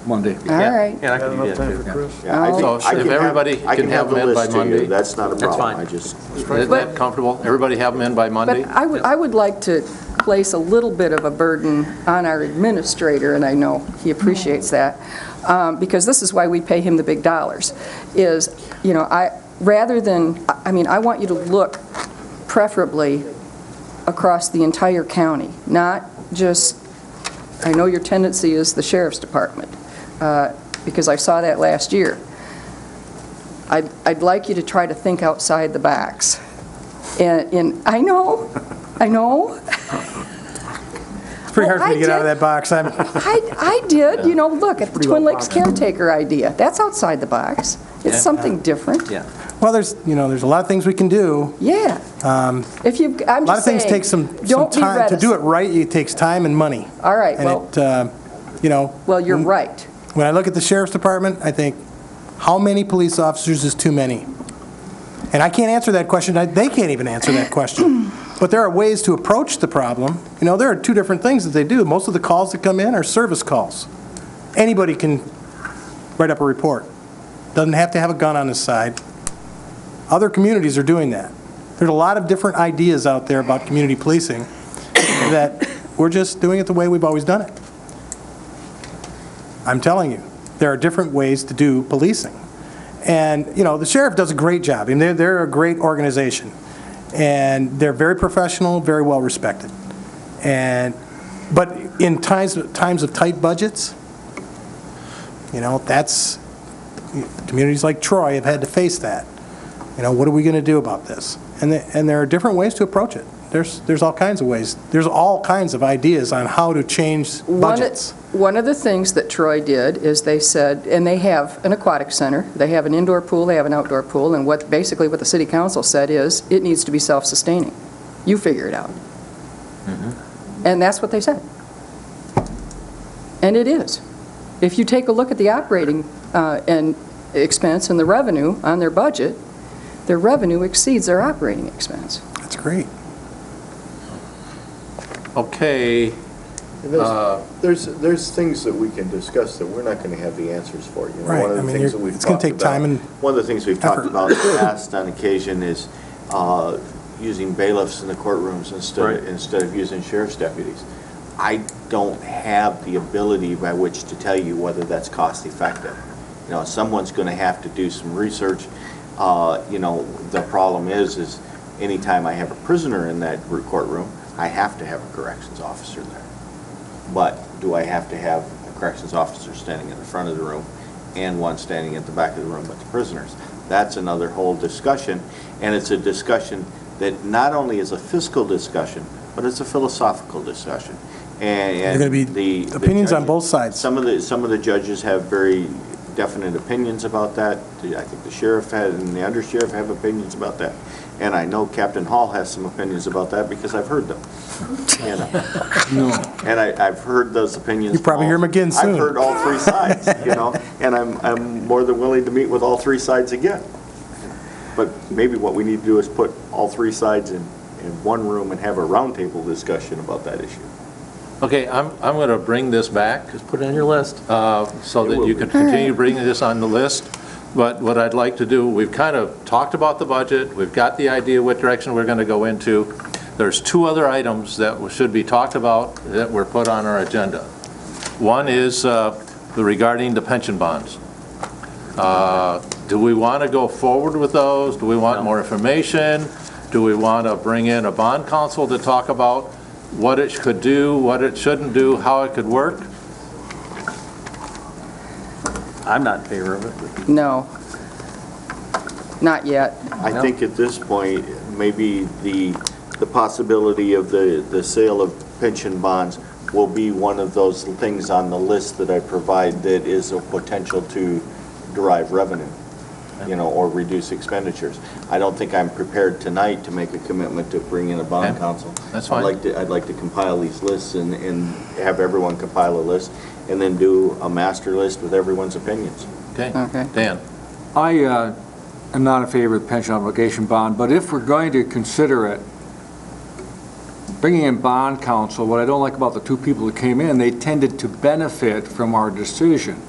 Monday. All right. Yeah, I Got can do enough that time too. for Chris? Yeah, I So think I if can everybody I can have the them in by list to you. Monday? That's not a That's problem. fine. I just, Isn't that comfortable? Everybody have them in by Monday? But I would like to place a little bit of a burden on our administrator, and I know he appreciates that, because this is why we pay him the big dollars, is, rather than, I want you to look preferably across the entire county, not just, I know your tendency is the sheriff's department, because I saw that last year. I'd like you to try to think outside the box. And I know. It's pretty hard for me to get out of that box. I did, look at the Twin Lakes caretaker idea. That's outside the box. It's something different. Yeah. Well, there's a lot of things we can do. Yeah. If you, I'm A lot of just things saying, take some don't be time. To do it reticent. right, it takes time and money. All right, And well, well, you're right. when I look at the sheriff's department, I think, how many police officers is too many? And I can't answer that question. They can't even answer that question. But there are ways to approach the problem. There are two different things that they do. Most of the calls that come in are service calls. Anybody can write up a report. Doesn't have to have a gun on his side. Other communities are doing that. There's a lot of different ideas out there about community policing that we're just doing it the way we've always done it. I'm telling you, there are different ways to do policing. And, the sheriff does a great job. They're a great organization. And they're very professional, very well respected. But in times of tight budgets, that's, communities like Troy have had to face that. What are we going to do about this? And there are different ways to approach it. There's all kinds of ways. There's all kinds of ideas on how to change budgets. One of the things that Troy did is they said, and they have an aquatic center, they have an indoor pool, they have an outdoor pool, and basically what the city council said is, it needs to be self-sustaining. You figure it out. And that's what they said. And it is. If you take a look at the operating and expense and the revenue on their budget, their revenue exceeds their operating expense. That's great. Okay. there's things that we can discuss that we're not going to have the answers for. Right. One of the things that we've it's gonna talked take about. time and One of the things we've talked effort. about in the past on occasion is using bailiffs in the courtrooms instead of using sheriff's deputies. I don't have the ability by which to tell you whether that's cost effective. Someone's going to have to do some research. The problem is anytime I have a prisoner in that courtroom, I have to have a corrections officer there. But do I have to have a corrections officer standing in the front of the room and one standing at the back of the room with the prisoners? That's another whole discussion, and it's a discussion that not only is a fiscal discussion, but it's a philosophical discussion. And There are going to be opinions on both sides. Some of the judges have very, definite opinions about that. I think the sheriff had and the undersheriff have opinions about that. And I know Captain Hall has some opinions about that because I've heard them. And I've heard those opinions. You probably hear them again soon. I've heard all three sides, and I'm more than willing to meet with all three sides again. But maybe what we need to do is put all three sides in one room and have a roundtable discussion about that issue. Okay, I'm going to bring this back. Just put it on your list. So that you can continue bringing this on the list. But what I'd like to do, we've kind of talked about the budget, we've got the idea what direction we're going to go into. There's two other items that should be talked about that were put on our agenda. One is regarding the pension bonds. Do we want to go forward with those? Do we want more information? Do we want to bring in a bond counsel to talk about what it could do, what it shouldn't do, how it could work? I'm not in favor of it. No. Not yet. I think at this point, maybe the possibility of the sale of pension bonds will be one of those things on the list that I provide that is a potential to derive revenue, or reduce expenditures. I don't think I'm prepared tonight to make a commitment to bring in a bond counsel. That's fine. I'd like to compile these lists and have everyone compile a list and then do a master list with everyone's opinions. Okay. Okay. Dan? I am not in favor of the pension obligation bond, but if we're going to consider it, bringing in bond counsel, what I don't like about the two people that came in, they tended to benefit from our decision.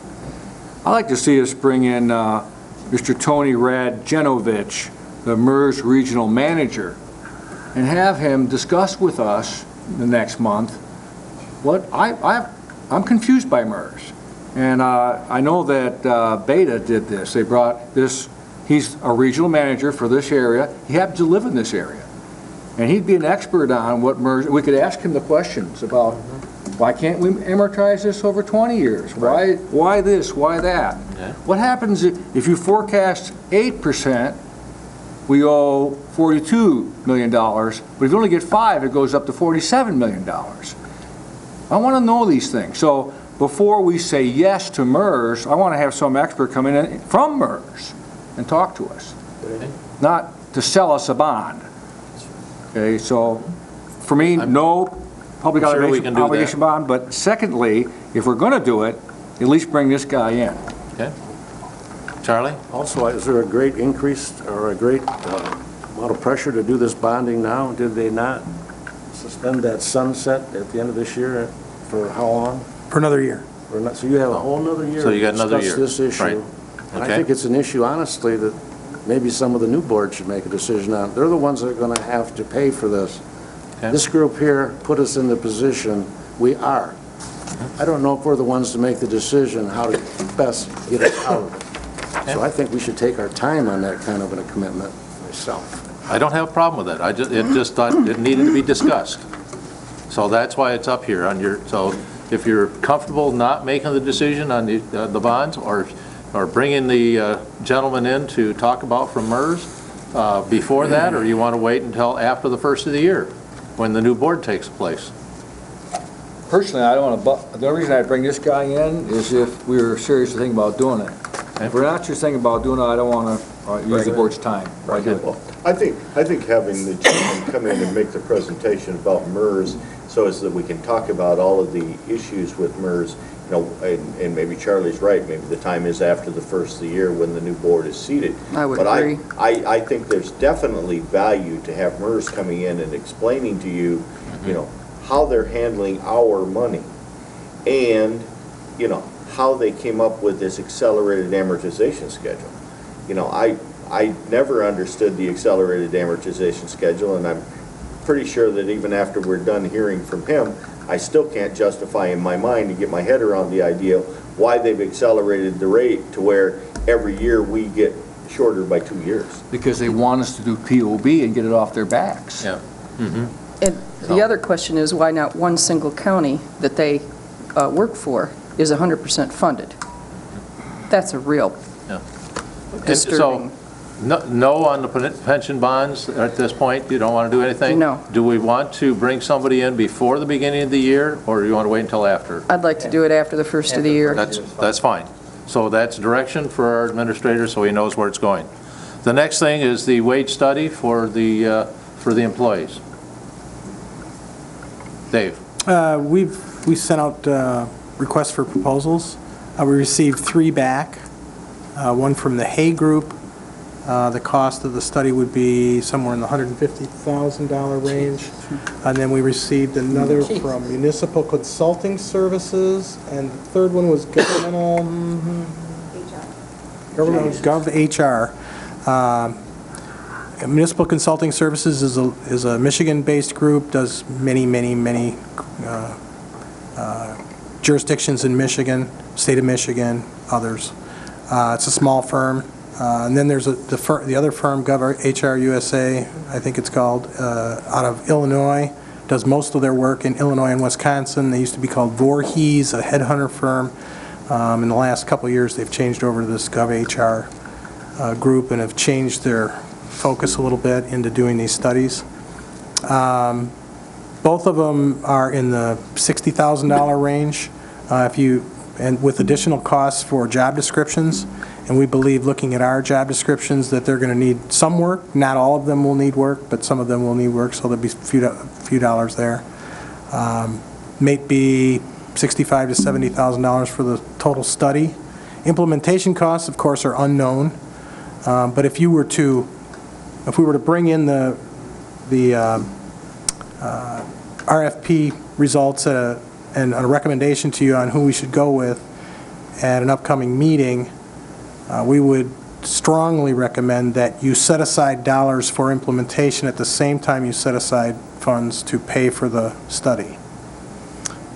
I'd like to see us bring in Mr. Tony Radjenovich, the MERS regional manager, and have him discuss with us the next month what I'm confused by MERS. And I know that Beta did this. They brought this, he's a regional manager for this area. He happens to live in this area. And he'd be an expert on what MERS, we could ask him the questions about why can't we amortize this over 20 years? Why this, why that? Yeah. What happens if you forecast 8%, we owe $42 million, but if you only get 5, it goes up to $47 million. I want to know these things. So before we say yes to MERS, I want to have some expert come in from MERS and talk to us, not to sell us a bond. Okay, so for me, no public sure we can do obligation that. bond, but secondly, if we're going to do it, at least bring this guy in. Okay. Charlie? Also, is there a great increase or a great amount of pressure to do this bonding now? Did they not suspend that sunset at the end of this year for how long? For another year. So you have a whole nother year So you got to another discuss year. this issue. Right. And I Okay. think it's an issue, honestly, that maybe some of the new boards should make a decision on. They're the ones that are going to have to pay for this. Okay. This group here put us in the position we are. I don't know if we're the ones to make the decision how to best get us out of it. So I think we should take our time on that kind of a commitment myself. I don't have a problem with that. It just thought it needed to be discussed. So that's why it's up here on your, so if you're comfortable not making the decision on the bonds or bringing the gentleman in to talk about from MERS before that, or you want to wait until after the first of the year when the new board takes place? Personally, I don't want to, the only reason I bring this guy in is if we were seriously thinking about doing it. If we're not just thinking about doing it, I don't want to use the board's time. Why do it? Well, I think having the gentleman come in and make the presentation about MERS so as that we can talk about all of the issues with MERS, and maybe Charlie's right, maybe the time is after the first of the year when the new board is seated. I would agree. But I think there's definitely value to have MERS coming in and explaining to you, how they're handling our money and, how they came up with this accelerated amortization schedule. I never understood the accelerated amortization schedule, and I'm pretty sure that even after we're done hearing from him, I still can't justify in my mind to get my head around the idea why they've accelerated the rate to where every year we get shorter by 2 years. Because they want us to do POB and get it off their backs. Yeah. And the other question is why not one single county that they work for is 100% funded? That's a real Yeah. disturbing. So, no on the pension bonds at this point? You don't want to do anything? No. Do we want to bring somebody in before the beginning of the year, or do you want to wait until after? I'd like to do it after the first of the year. That's fine. So that's direction for our administrator, so he knows where it's going. The next thing is the wage study for the employees. Dave? We sent out requests for proposals. We received 3 back, one from the Hay Group. The cost of the study would be somewhere in the $150,000 range. And then we received another from Municipal Consulting Services, and the third one was Governmental GovHR. Municipal Consulting Services is a Michigan-based group, does many jurisdictions in Michigan, state of Michigan, others. It's a small firm. And then there's the other firm, GovHR USA, I think it's called, out of Illinois, does most of their work in Illinois and Wisconsin. They used to be called Voorhees, a headhunter firm. In the last couple of years, they've changed over to this GovHR group and have changed their focus a little bit into doing these studies. Both of them are in the $60,000 range, and with additional costs for job descriptions. And we believe, looking at our job descriptions, that they're going to need some work. Not all of them will need work, but some of them will need work, so there'll be a few dollars there. May be $65,000 to $70,000 for the total study. Implementation costs, of course, are unknown. But if we were to bring in the RFP results and a recommendation to you on who we should go with at an upcoming meeting, we would strongly recommend that you set aside dollars for implementation at the same time you set aside funds to pay for the study.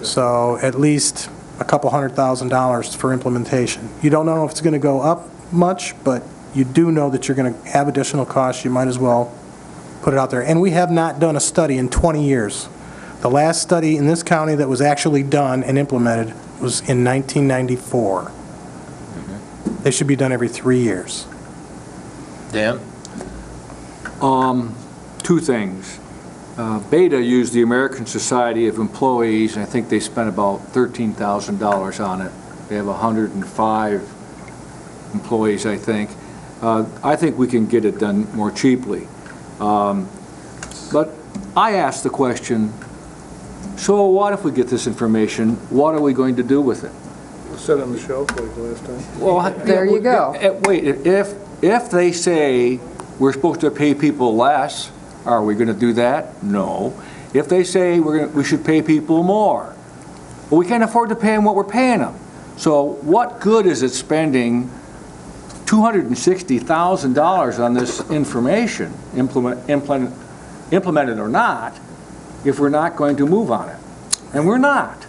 So at least a couple $100,000 for implementation. You don't know if it's going to go up much, but you do know that you're going to have additional costs. You might as well put it out there. And we have not done a study in 20 years. The last study in this county that was actually done and implemented was in 1994. They should be done every 3 years. Dan? 2 things. Beta used the American Society of Employees, and I think they spent about $13,000 on it. They have 105 employees, I think. I think we can get it done more cheaply. But I asked the question, so what if we get this information? What are we going to do with it? Set on the shelf like last time. Well, There you go. Wait, if they say we're supposed to pay people less, are we going to do that? No. If they say we should pay people more, well, we can't afford to pay them what we're paying them. So what good is it spending $260,000 on this information, implemented or not, if we're not going to move on it? And we're not.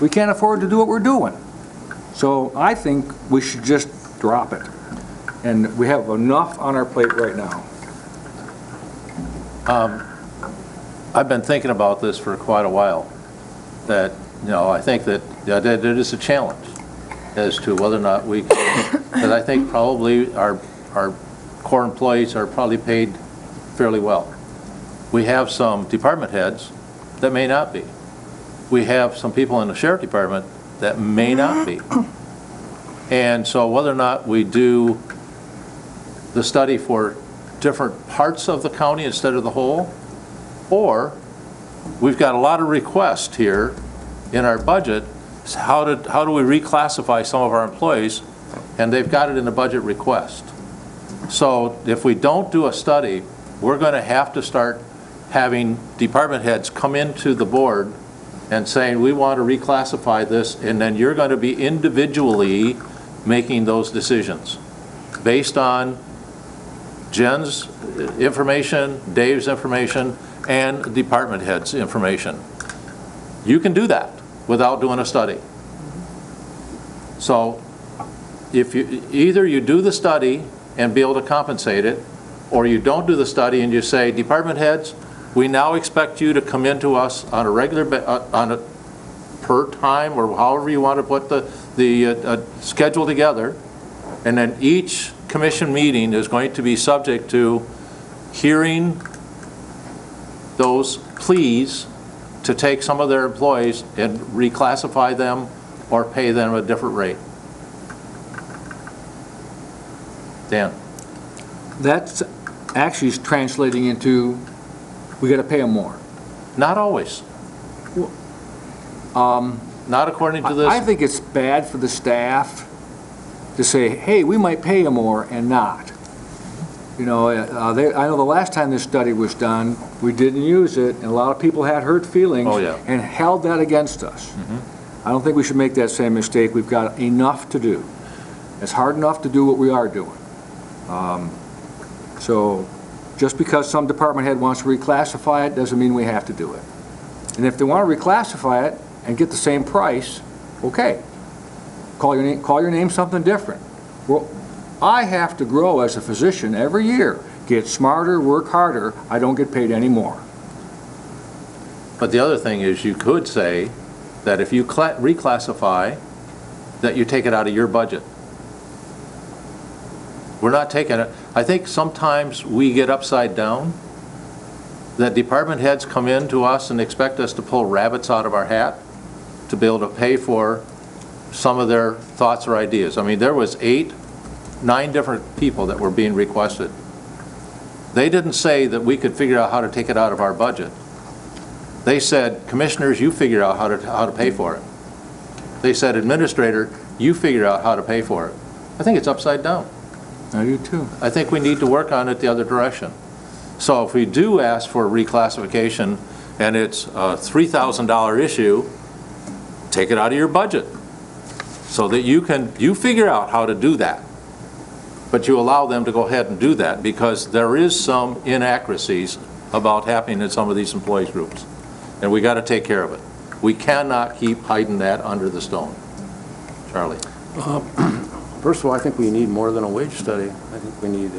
We can't afford to do what we're doing. So I think we should just drop it. And we have enough on our plate right now. I've been thinking about this for quite a while, that, I think that it is a challenge as to whether or not we can, because I think probably our core employees are probably paid fairly well. We have some department heads that may not be. We have some people in the sheriff department that may not be. And so whether or not we do the study for different parts of the county instead of the whole, or we've got a lot of requests here in our budget, how do we reclassify some of our employees, and they've got it in the budget request. So if we don't do a study, we're going to have to start having department heads come into the board and saying, we want to reclassify this, and then you're going to be individually making those decisions based on Jen's information, Dave's information, and department head's information. You can do that without doing a study. So if either you do the study and be able to compensate it, or you don't do the study and you say, department heads, we now expect you to come into us on a regular, on a per time, or however you want to put the schedule together, and then each commission meeting is going to be subject to hearing those pleas to take some of their employees and reclassify them or pay them a different rate. Dan? That's actually is translating into, we got to pay them more. Not always. Not according to this. I think it's bad for the staff to say, hey, we might pay you more and not. You know, I know the last time this study was done, we didn't use it, and a lot of people had hurt feelings. Oh, yeah. And held that against us. I don't think we should make that same mistake. We've got enough to do. It's hard enough to do what we are doing. So just because some department head wants to reclassify it doesn't mean we have to do it. And if they want to reclassify it and get the same price, okay. Call your name something different. Well, I have to grow as a physician every year, get smarter, work harder. I don't get paid any more. But the other thing is, you could say that if you reclassify, that you take it out of your budget. We're not taking it. I think sometimes we get upside down, that department heads come in to us and expect us to pull rabbits out of our hat to be able to pay for some of their thoughts or ideas. I mean, there was 9 different people that were being requested. They didn't say that we could figure out how to take it out of our budget. They said, commissioners, you figure out how to pay for it. They said, administrator, you figure out how to pay for it. I think it's upside down. I do too. I think we need to work on it the other direction. So if we do ask for reclassification and it's a $3,000 issue, take it out of your budget so that you figure out how to do that. But you allow them to go ahead and do that because there is some inaccuracies about happening in some of these employees groups. And we got to take care of it. We cannot keep hiding that under the stone. Charlie? First of all, I think we need more than a wage study. I think we need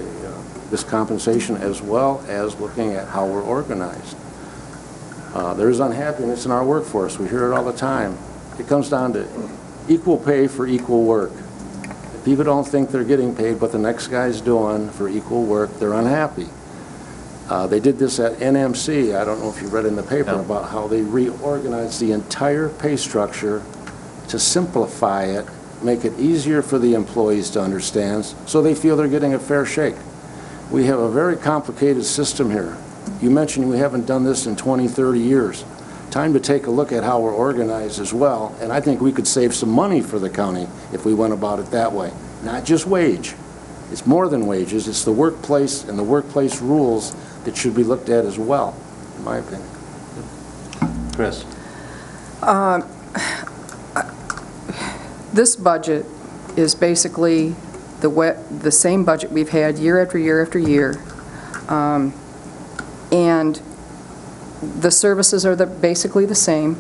this compensation as well as looking at how we're organized. There is unhappiness in our workforce. We hear it all the time. It comes down to equal pay for equal work. If people don't think they're getting paid what the next guy's doing for equal work, they're unhappy. They did this at NMC. I don't know if you read in the paper about how they reorganized the entire pay structure to simplify it, make it easier for the employees to understand, so they feel they're getting a fair shake. We have a very complicated system here. You mentioned we haven't done this in 20, 30 years. Time to take a look at how we're organized as well, and I think we could save some money for the county if we went about it that way. Not just wage. It's more than wages. It's the workplace and the workplace rules that should be looked at as well, in my opinion. Chris? This budget is basically the same budget we've had year after year after year. And the services are basically the same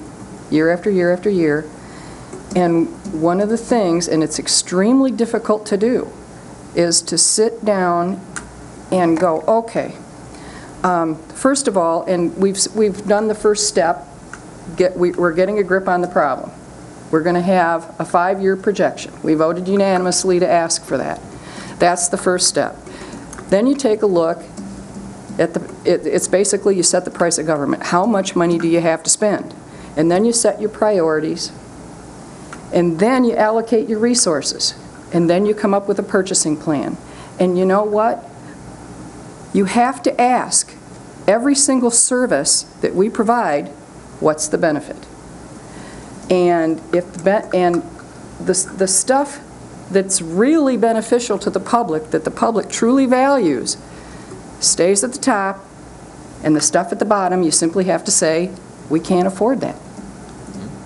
year after year after year. And one of the things, and it's extremely difficult to do, is to sit down and go, okay, first of all, and we've done the first step, we're getting a grip on the problem. We're going to have a 5-year projection. We voted unanimously to ask for that. That's the first step. Then you take a look at it's basically you set the price of government. How much money do you have to spend? And then you set your priorities. And then you allocate your resources. And then you come up with a purchasing plan. And you know what? You have to ask every single service that we provide, what's the benefit? And the stuff that's really beneficial to the public, that the public truly values, stays at the top, and the stuff at the bottom, you simply have to say, we can't afford that.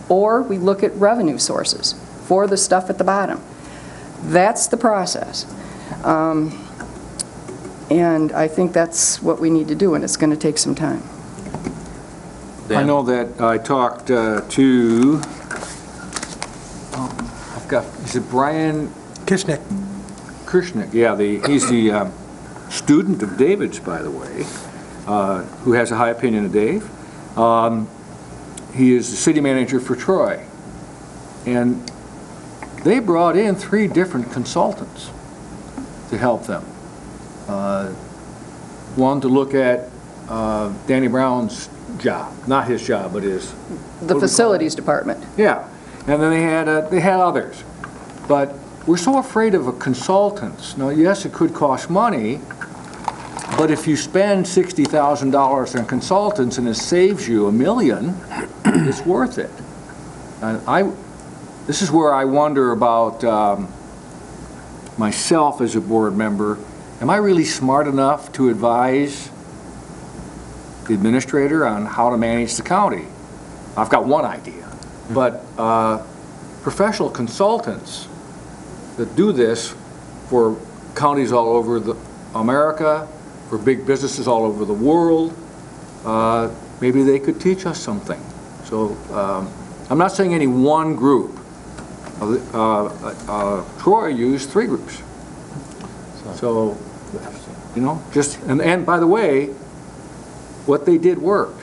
Or we look at revenue sources for the stuff at the bottom. That's the process. And I think that's what we need to do, and it's going to take some time. Dan? I know that I talked is it Brian Kishnick. Kirshnick? Yeah, he's the student of David's, by the way, who has a high opinion of Dave. He is the city manager for Troy. And they brought in 3 different consultants to help them. One to look at Danny Brown's job, not his job, but his... The facilities department. Yeah, and then they had others. But we're so afraid of a consultants. Now, yes, it could cost money, but if you spend $60,000 on consultants and it saves you $1 million, it's worth it. And this is where I wonder about myself as a board member. Am I really smart enough to advise the administrator on how to manage the county? I've got one idea, but professional consultants that do this for counties all over America, for big businesses all over the world, maybe they could teach us something. So I'm not saying any one group. Troy used 3 groups. So, you know, just, and by the way, what they did worked.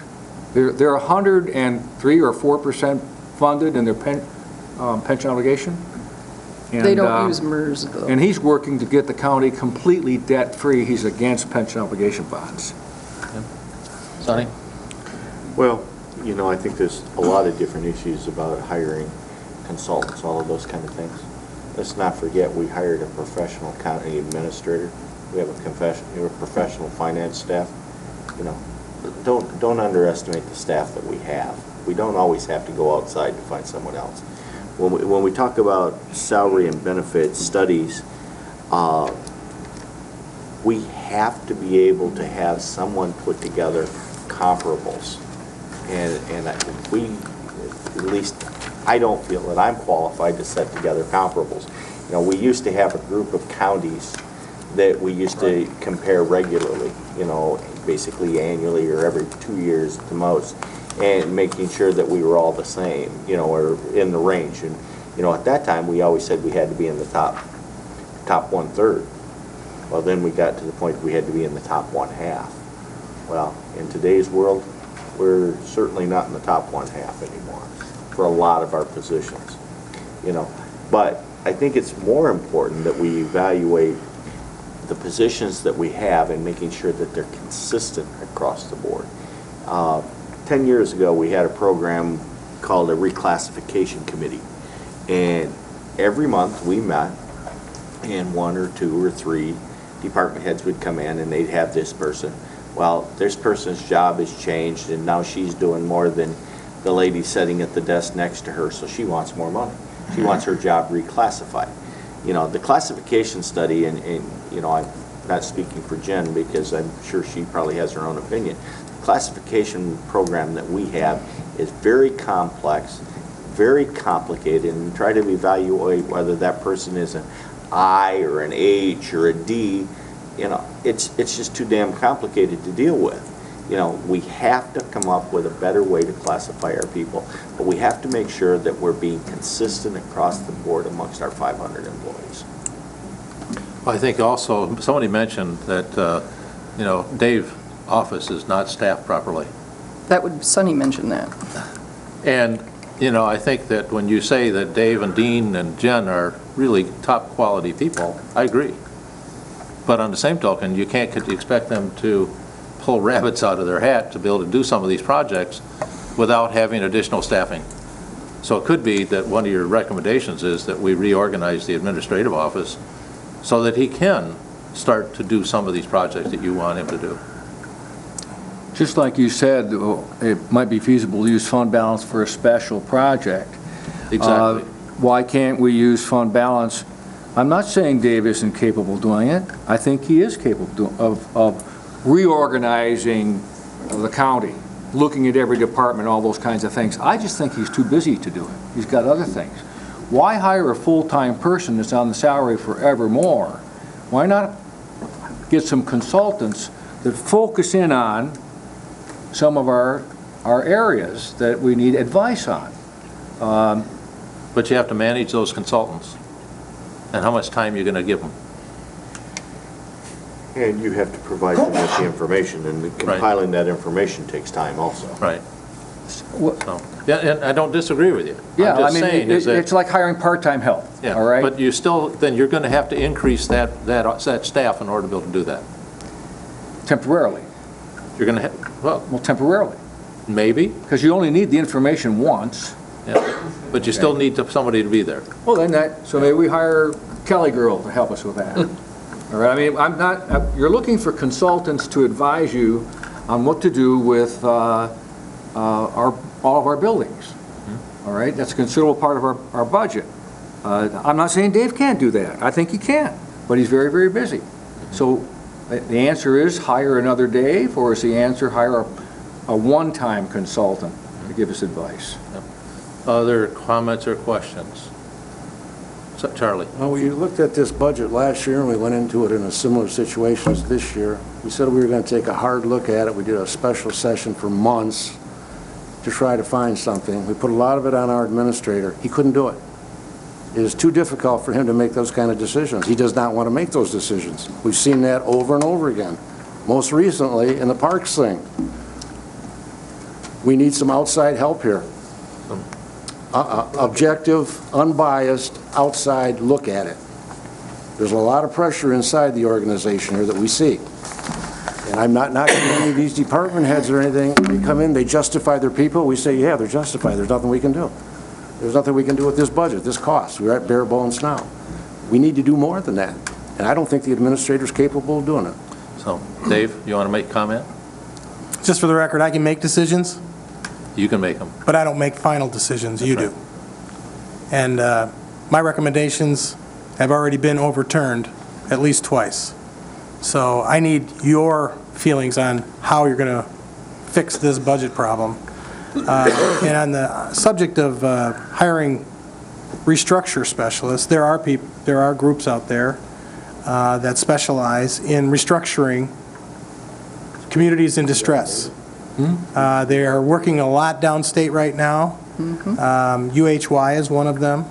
They're 103 or 4% funded in their pension obligation. And, They don't use MERS, though. and he's working to get the county completely debt-free. He's against pension obligation bonds. Sonny? Well, you know, I think there's a lot of different issues about hiring consultants, all of those kind of things. Let's not forget, we hired a professional county administrator. We have a professional finance staff. You know, don't underestimate the staff that we have. We don't always have to go outside to find someone else. When we talk about salary and benefit studies, we have to be able to have someone put together comparables. And we, at least I don't feel that I'm qualified to set together comparables. You know, we used to have a group of counties that we used to compare regularly, you know, basically annually or every 2 years at the most, and making sure that we were all the same, you know, or in the range. And, you know, at that time, we always said we had to be in the top 1/3. Well, then we got to the point we had to be in the top 1/2. Well, in today's world, we're certainly not in the top 1/2 anymore for a lot of our positions, you know. But I think it's more important that we evaluate the positions that we have and making sure that they're consistent across the board. 10 years ago, we had a program called a reclassification committee. And every month we met, and 1 or 2 or 3 department heads would come in and they'd have this person. Well, this person's job has changed and now she's doing more than the lady sitting at the desk next to her, so she wants more money. She wants her job reclassified. You know, the classification study, and you know, I'm not speaking for Jen because I'm sure she probably has her own opinion. The classification program that we have is very complex, very complicated, and try to evaluate whether that person is an I or an H or a D. You know, it's just too damn complicated to deal with. You know, we have to come up with a better way to classify our people, but we have to make sure that we're being consistent across the board amongst our 500 employees. I think also, somebody mentioned that, you know, Dave's office is not staffed properly. Sonny mentioned that. And, you know, I think that when you say that Dave and Dean and Jen are really top quality people, I agree. But on the same token, you can't expect them to pull rabbits out of their hat to be able to do some of these projects without having additional staffing. So it could be that one of your recommendations is that we reorganize the administrative office so that he can start to do some of these projects that you want him to do. Just like you said, it might be feasible to use fund balance for a special project. Exactly. Why can't we use fund balance? I'm not saying Dave isn't capable of doing it. I think he is capable of reorganizing the county, looking at every department, all those kinds of things. I just think he's too busy to do it. He's got other things. Why hire a full-time person that's on the salary forevermore? Why not get some consultants that focus in on some of our areas that we need advice on? But you have to manage those consultants. And how much time you're going to give them. And you have to provide them with the information, and compiling that information takes time also. Right. So, yeah, and I don't disagree with you. Yeah, I'm just I mean, saying is that, it's like hiring part-time help, yeah, all right? but you still, then you're going to have to increase that staff in order to be able to do that. Temporarily. You're going to have, well, Temporarily. maybe, Because you only need the information once. yeah, but you still need somebody to be there. Well, then so maybe we hire Kelly girl to help us with that. All right, I mean, I'm not, you're looking for consultants to advise you on what to do with all of our buildings. All right, that's a considerable part of our budget. I'm not saying Dave can't do that. I think he can, but he's very, very busy. So the answer is hire another Dave, or is the answer hire a one-time consultant to give us advice? Other comments or questions? So, Charlie? Well, we looked at this budget last year, and we went into it in a similar situation as this year. We said we were going to take a hard look at it. We did a special session for months to try to find something. We put a lot of it on our administrator. He couldn't do it. It is too difficult for him to make those kind of decisions. He does not want to make those decisions. We've seen that over and over again. Most recently, in the parks thing. We need some outside help here. Objective, unbiased, outside look at it. There's a lot of pressure inside the organization here that we see. And I'm not knocking any of these department heads or anything. They come in, they justify their people. We say, yeah, they're justified. There's nothing we can do. There's nothing we can do with this budget, this cost. We're at bare bones now. We need to do more than that. And I don't think the administrator's capable of doing it. So, Dave, you want to make comment? Just for the record, I can make decisions, You can make them. but I don't make final decisions. You do. And my recommendations have already been overturned at least twice. So I need your feelings on how you're going to fix this budget problem. And on the subject of hiring restructure specialists, there are groups out there that specialize in restructuring communities in distress. They are working a lot downstate right now. UHY is one of them.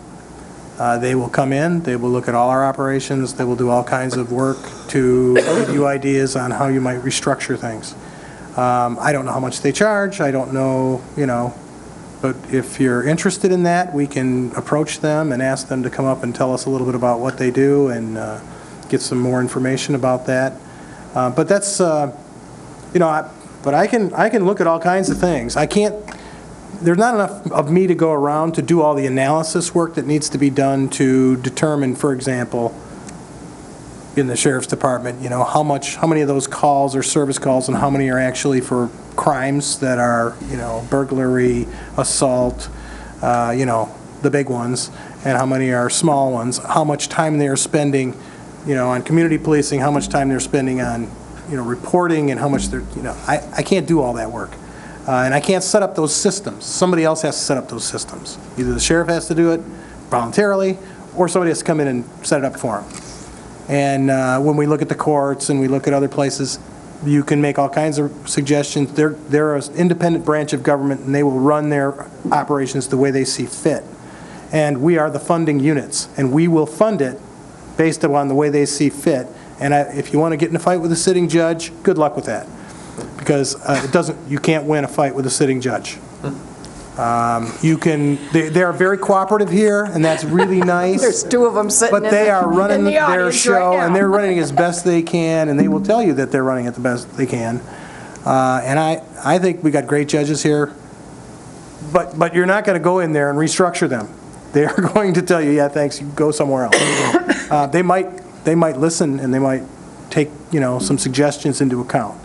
They will come in, they will look at all our operations, they will do all kinds of work to give you ideas on how you might restructure things. I don't know how much they charge, I don't know, but if you're interested in that, we can approach them and ask them to come up and tell us a little bit about what they do and get some more information about that. But that's, but I can look at all kinds of things. There's not enough of me to go around to do all the analysis work that needs to be done to determine, for example, in the sheriff's department, how many of those calls are service calls and how many are actually for crimes that are, burglary, assault, the big ones, and how many are small ones, how much time they are spending, on community policing, how much time they're spending on, reporting, and how much they're, I can't do all that work. And I can't set up those systems. Somebody else has to set up those systems. Either the sheriff has to do it voluntarily, or somebody has to come in and set it up for him. And when we look at the courts and we look at other places, you can make all kinds of suggestions. They're an independent branch of government, and they will run their operations the way they see fit. And we are the funding units, and we will fund it based upon the way they see fit. And if you want to get in a fight with a sitting judge, good luck with that. Because you can't win a fight with a sitting judge. They are very cooperative here, and that's really nice. There's two of them sitting But they are running the their audience show, right now. and they're running as best they can, and they will tell you that they're running it the best they can. And I think we got great judges here, but you're not going to go in there and restructure them. They are going to tell you, yeah, thanks, you go somewhere else. They might listen, and they might take, some suggestions into account.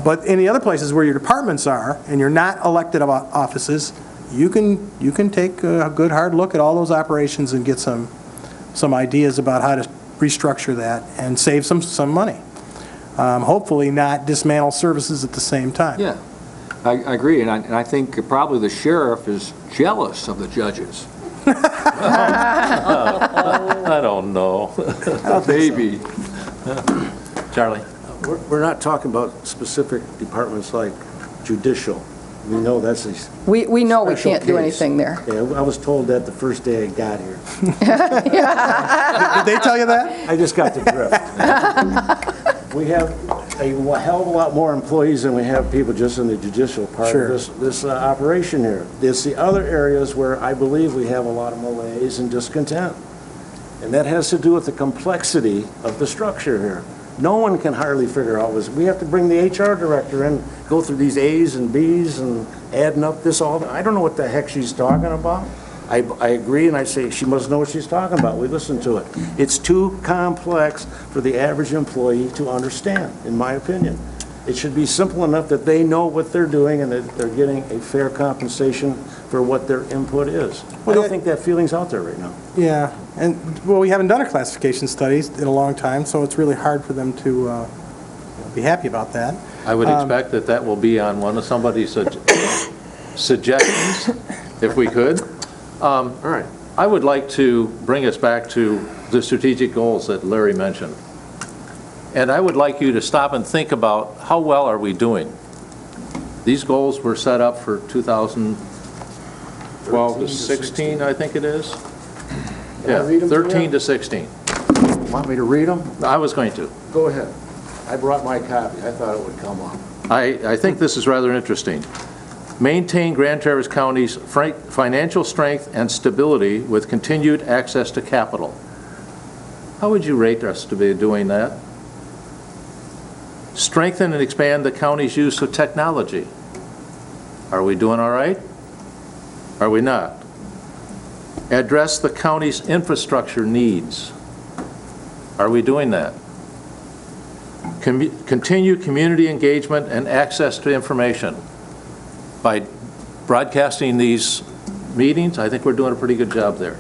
But in the other places where your departments are, and you're not elected offices, you can take a good hard look at all those operations and get some ideas about how to restructure that and save some money. Hopefully not dismantle services at the same time. Yeah, I agree, and I think probably the sheriff is jealous of the judges. I don't know. Maybe. Charlie? We're not talking about specific departments like judicial. We know that's a We know we special can't do case. anything there. Yeah, I was told that the first day I got here. Did they tell you that? I just got the drift. We have a hell of a lot more employees than we have people just in the judicial part Sure. of this operation here. It's the other areas where I believe we have a lot of malaise and discontent. And that has to do with the complexity of the structure here. No one can hardly figure out we have to bring the HR director in, go through these A's and B's and adding up this all. I don't know what the heck she's talking about. I agree, and I say, she must know what she's talking about. We listened to it. It's too complex for the average employee to understand, in my opinion. It should be simple enough that they know what they're doing and that they're getting a fair compensation for what their input is. I don't think that feeling's out there right now. Yeah, and, well, we haven't done a classification studies in a long time, so it's really hard for them to be happy about that. I would expect that that will be on one of somebody's suggestions, if we could. All right. I would like to bring us back to the strategic goals that Larry mentioned. And I would like you to stop and think about how well are we doing? These goals were set up for 2012 to 16, I think it is. Yeah, 13 to 16. Want me to read them? I was going to. Go ahead. I brought my copy. I thought it would come up. I think this is rather interesting. Maintain Grand Traverse County's financial strength and stability with continued access to capital. How would you rate us to be doing that? Strengthen and expand the county's use of technology. Are we doing all right? Are we not? Address the county's infrastructure needs. Are we doing that? Continue community engagement and access to information. By broadcasting these meetings, I think we're doing a pretty good job there.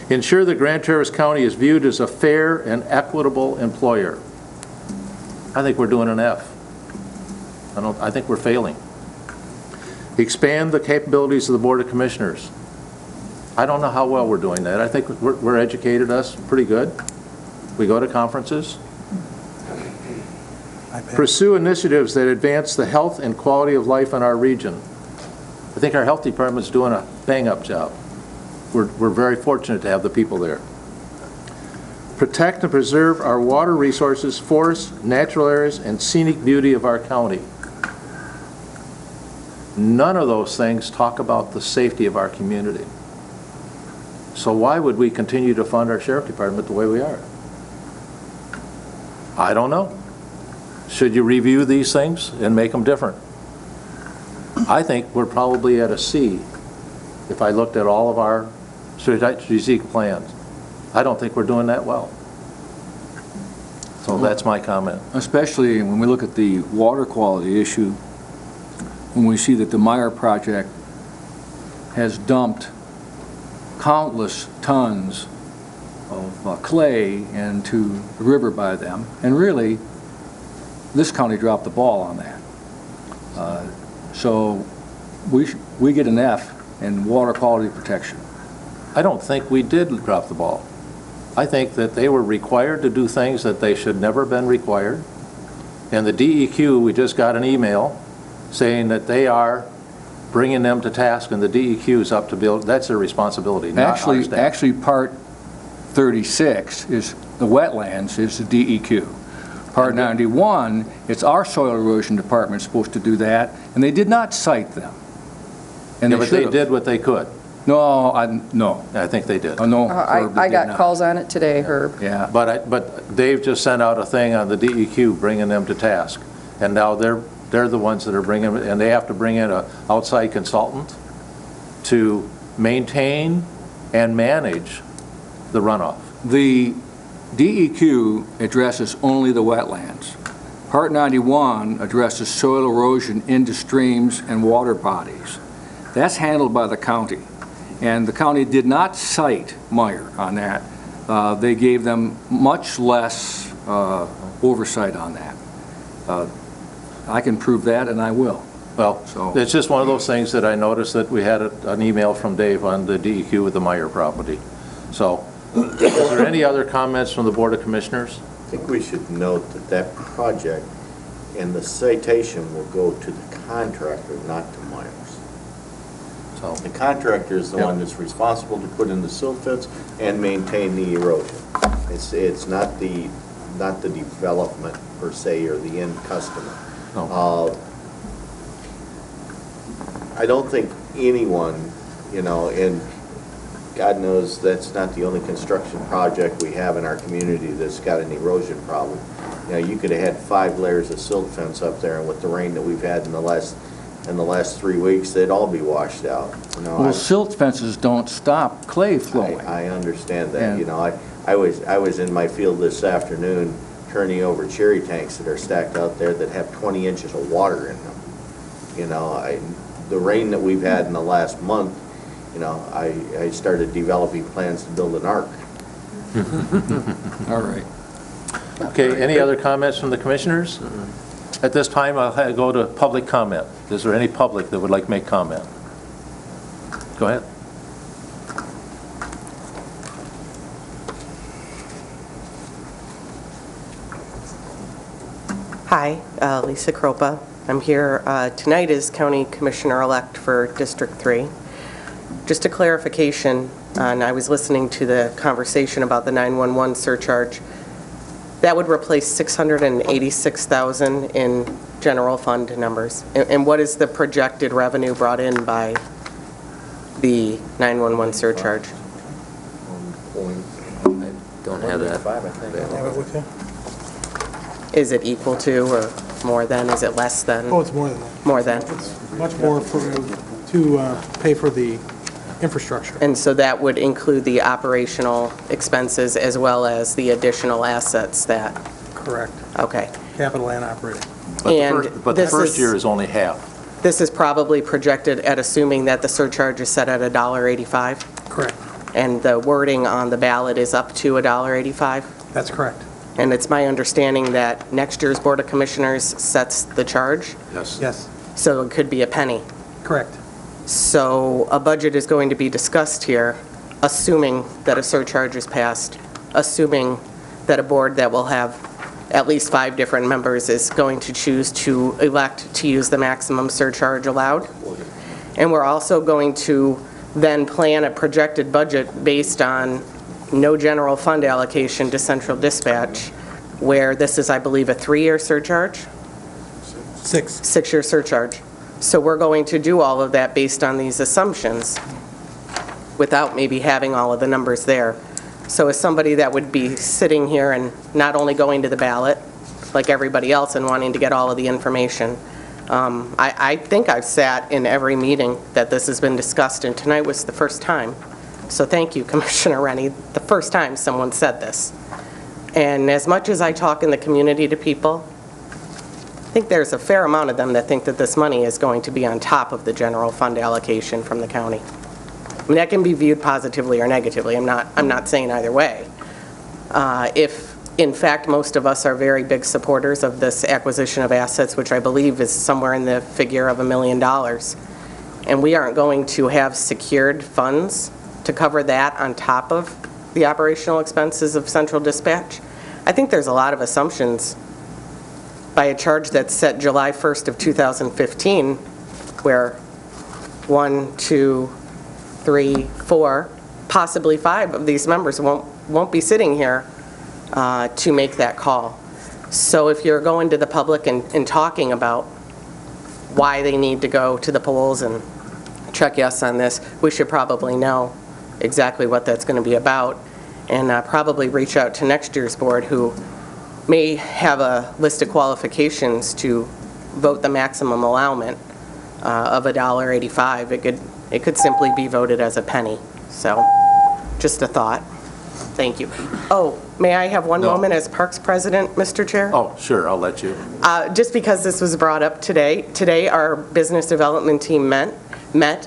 Ensure that Grand Traverse County is viewed as a fair and equitable employer. I think we're doing an F. I think we're failing. Expand the capabilities of the Board of Commissioners. I don't know how well we're doing that. I think we're educated us pretty good. We go to conferences. Pursue initiatives that advance the health and quality of life in our region. I think our health department's doing a bang-up job. We're very fortunate to have the people there. Protect and preserve our water resources, forests, natural areas, and scenic beauty of our county. None of those things talk about the safety of our community. So why would we continue to fund our sheriff department the way we are? I don't know. Should you review these things and make them different? I think we're probably at a C if I looked at all of our strategic plans. I don't think we're doing that well. So that's my comment. Especially when we look at the water quality issue, when we see that the Meyer project has dumped countless tons of clay into the river by them, and really, this county dropped the ball on that. So we get an F in water quality protection. I don't think we did drop the ball. I think that they were required to do things that they should never have been required. And the DEQ, we just got an email saying that they are bringing them to task, and the DEQ is up to build. That's their responsibility, not our staff. Actually, Part 36 is the wetlands is the DEQ. Part 91, it's our soil erosion department supposed to do that, and they did not cite them. And Yeah, but they did what they could. No, no. I think they did. No, I got calls on it today, Herb. Yeah. But Dave just sent out a thing on the DEQ bringing them to task, and now they're the ones that are bringing, and they have to bring in an outside consultant to maintain and manage the runoff. The DEQ addresses only the wetlands. Part 91 addresses soil erosion into streams and water bodies. That's handled by the county. And the county did not cite Meyer on that. They gave them much less oversight on that. I can prove that, and I will. Well, it's just one of those things that I noticed that we had an email from Dave on the DEQ with the Meyer property. So, is there any other comments from the Board of Commissioners? I think we should note that that project and the citation will go to the contractor, not to Myers. So, the contractor is the one that's responsible to put in the silt fence and maintain the erosion. It's not the development per se or the end customer. No. I don't think anyone, and God knows that's not the only construction project we have in our community that's got an erosion problem. You could have had 5 layers of silt fence up there, and with the rain that we've had in the last in the last 3 weeks, they'd all be washed out. You know, Well, silt fences don't stop clay flowing. I understand that, And- you know, I was in my field this afternoon turning over cherry tanks that are stacked out there that have 20 inches of water in them. You know, the rain that we've had in the last month, you know, I started developing plans to build an ark. All right. Okay, any other comments from the commissioners? At this time, I'll go to public comment. Is there any public that would like to make comment? Go ahead. Hi, Lisa Kropa. I'm here tonight as County Commissioner-elect for District 3. Just a clarification, and I was listening to the conversation about the 911 surcharge. That would replace $686,000 in general fund numbers. And what is the projected revenue brought in by the 911 surcharge? I don't have that. Have it with you? Is it equal to or more than? Is it less than? Oh, it's more than that. More than? Much more to pay for the infrastructure. And so that would include the operational expenses as well as the additional assets that, Correct. okay. Capital and operating. But the first year is only half. This is probably projected at assuming that the surcharge is set at $1.85, Correct. and the wording on the ballot is up to $1.85. That's correct. And it's my understanding that next year's Board of Commissioners sets the charge, Yes, so it could be a penny. correct. So a budget is going to be discussed here, assuming that a surcharge is passed, assuming that a board that will have at least 5 different members is going to choose to elect to use the maximum surcharge allowed. And we're also going to then plan a projected budget based on no general fund allocation to central dispatch, where this is, I believe, a 3-year surcharge? 6. 6-year surcharge. So we're going to do all of that based on these assumptions without maybe having all of the numbers there. So as somebody that would be sitting here and not only going to the ballot, like everybody else, and wanting to get all of the information, I think I've sat in every meeting that this has been discussed, and tonight was the first time. So thank you, Commissioner Rennie, the first time someone said this. And as much as I talk in the community to people, I think there's a fair amount of them that think that this money is going to be on top of the general fund allocation from the county. I mean, that can be viewed positively or negatively. I'm not saying either way. If, in fact, most of us are very big supporters of this acquisition of assets, which I believe is somewhere in the figure of $1 million, and we aren't going to have secured funds to cover that on top of the operational expenses of central dispatch, I think there's a lot of assumptions by a charge that's set July 1st of 2015, where 1, 2, 3, 4, possibly 5 of these members won't be sitting here to make that call. So if you're going to the public and talking about why they need to go to the polls and check yes on this, we should probably know exactly what that's going to be about, and probably reach out to next year's board, who may have a list of qualifications to vote the maximum allowance of $1.85. It could simply be voted as a penny. So, just a thought. Thank you. Oh, may I have one moment as Parks President, Mr. Chair? Oh, sure, I'll let you. Just because this was brought up today. Today, our business development team met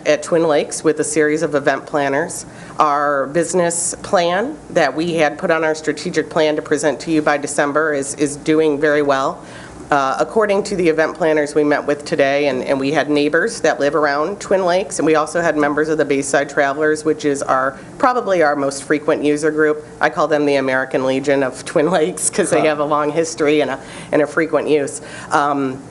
at Twin Lakes with a series of event planners. Our business plan that we had put on our strategic plan to present to you by December is doing very well. According to the event planners we met with today, and we had neighbors that live around Twin Lakes, and we also had members of the Bayside Travelers, which is probably our most frequent user group. I call them the American Legion of Twin Lakes because they have a long history and a frequent use.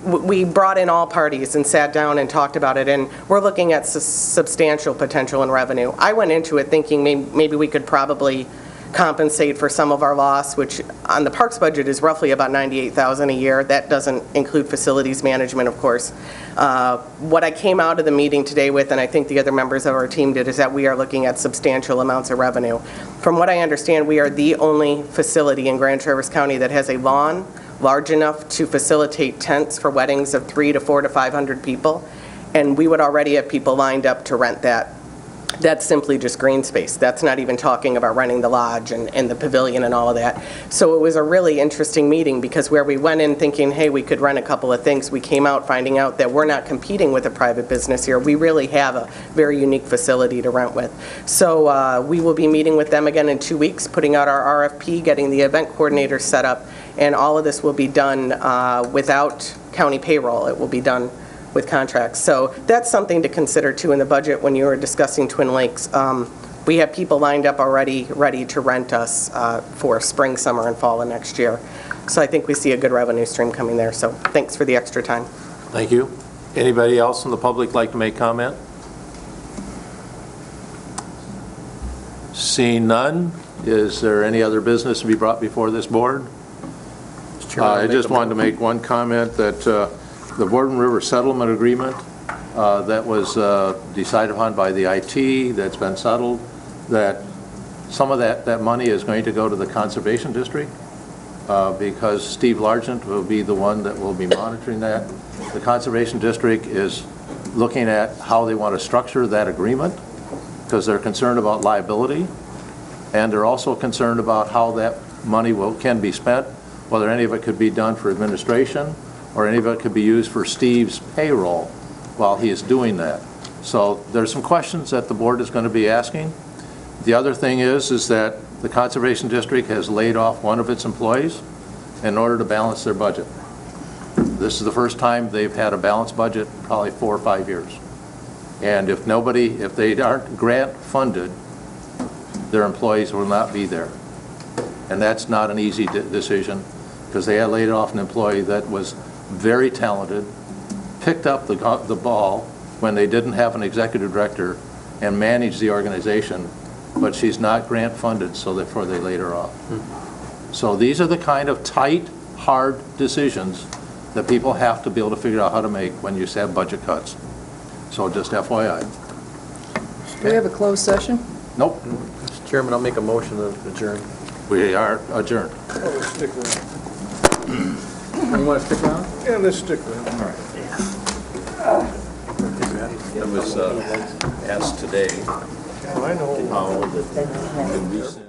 We brought in all parties and sat down and talked about it, and we're looking at substantial potential in revenue. I went into it thinking maybe we could probably compensate for some of our loss, which on the parks budget is roughly about $98,000 a year. That doesn't include facilities management, of course. What I came out of the meeting today with, and I think the other members of our team did, is that we are looking at substantial amounts of revenue. From what I understand, we are the only facility in Grand Traverse County that has a lawn large enough to facilitate tents for weddings of 300 to 400 to 500 people. and we would already have people lined up to rent that. That's simply just green space. That's not even talking about renting the lodge and the pavilion and all of that. So it was a really interesting meeting, because where we went in thinking, hey, we could rent a couple of things, we came out finding out that we're not competing with a private business here. We really have a very unique facility to rent with. So we will be meeting with them again in 2 weeks, putting out our RFP, getting the event coordinator set up, and all of this will be done without county payroll. It will be done with contracts. So that's something to consider too in the budget when you were discussing Twin Lakes. We have people lined up already ready to rent us for spring, summer, and fall of next year. So I think we see a good revenue stream coming there. So thanks for the extra time. Thank you. Anybody else in the public like to make comment? Seeing none, is there any other business to be brought before this board? I just wanted to make one comment that the Borden River Settlement Agreement that was decided upon by the IT, that's been settled, that some of that money is going to go to the Conservation District because Steve Largent will be the one that will be monitoring that. The Conservation District is looking at how they want to structure that agreement because they're concerned about liability, and they're also concerned about how that money can be spent, whether any of it could be done for administration or any of it could be used for Steve's payroll while he is doing that. So there's some questions that the board is going to be asking. The other thing is that the Conservation District has laid off one of its employees in order to balance their budget. This is the first time they've had a balanced budget in probably 4 or 5 years. And if they aren't grant funded, their employees will not be there. And that's not an easy decision, because they had laid off an employee that was very talented, picked up the ball when they didn't have an executive director and managed the organization, but she's not grant funded, so therefore they laid her off. So these are the kind of tight, hard decisions that people have to be able to figure out how to make when you have budget cuts. So just FYI. Do we have a closed session? Nope. Mr. Chairman, I'll make a motion to adjourn. We are adjourned. Stick around. You want to stick around? Yeah, let's stick around. All right. It was asked today I know. how the recent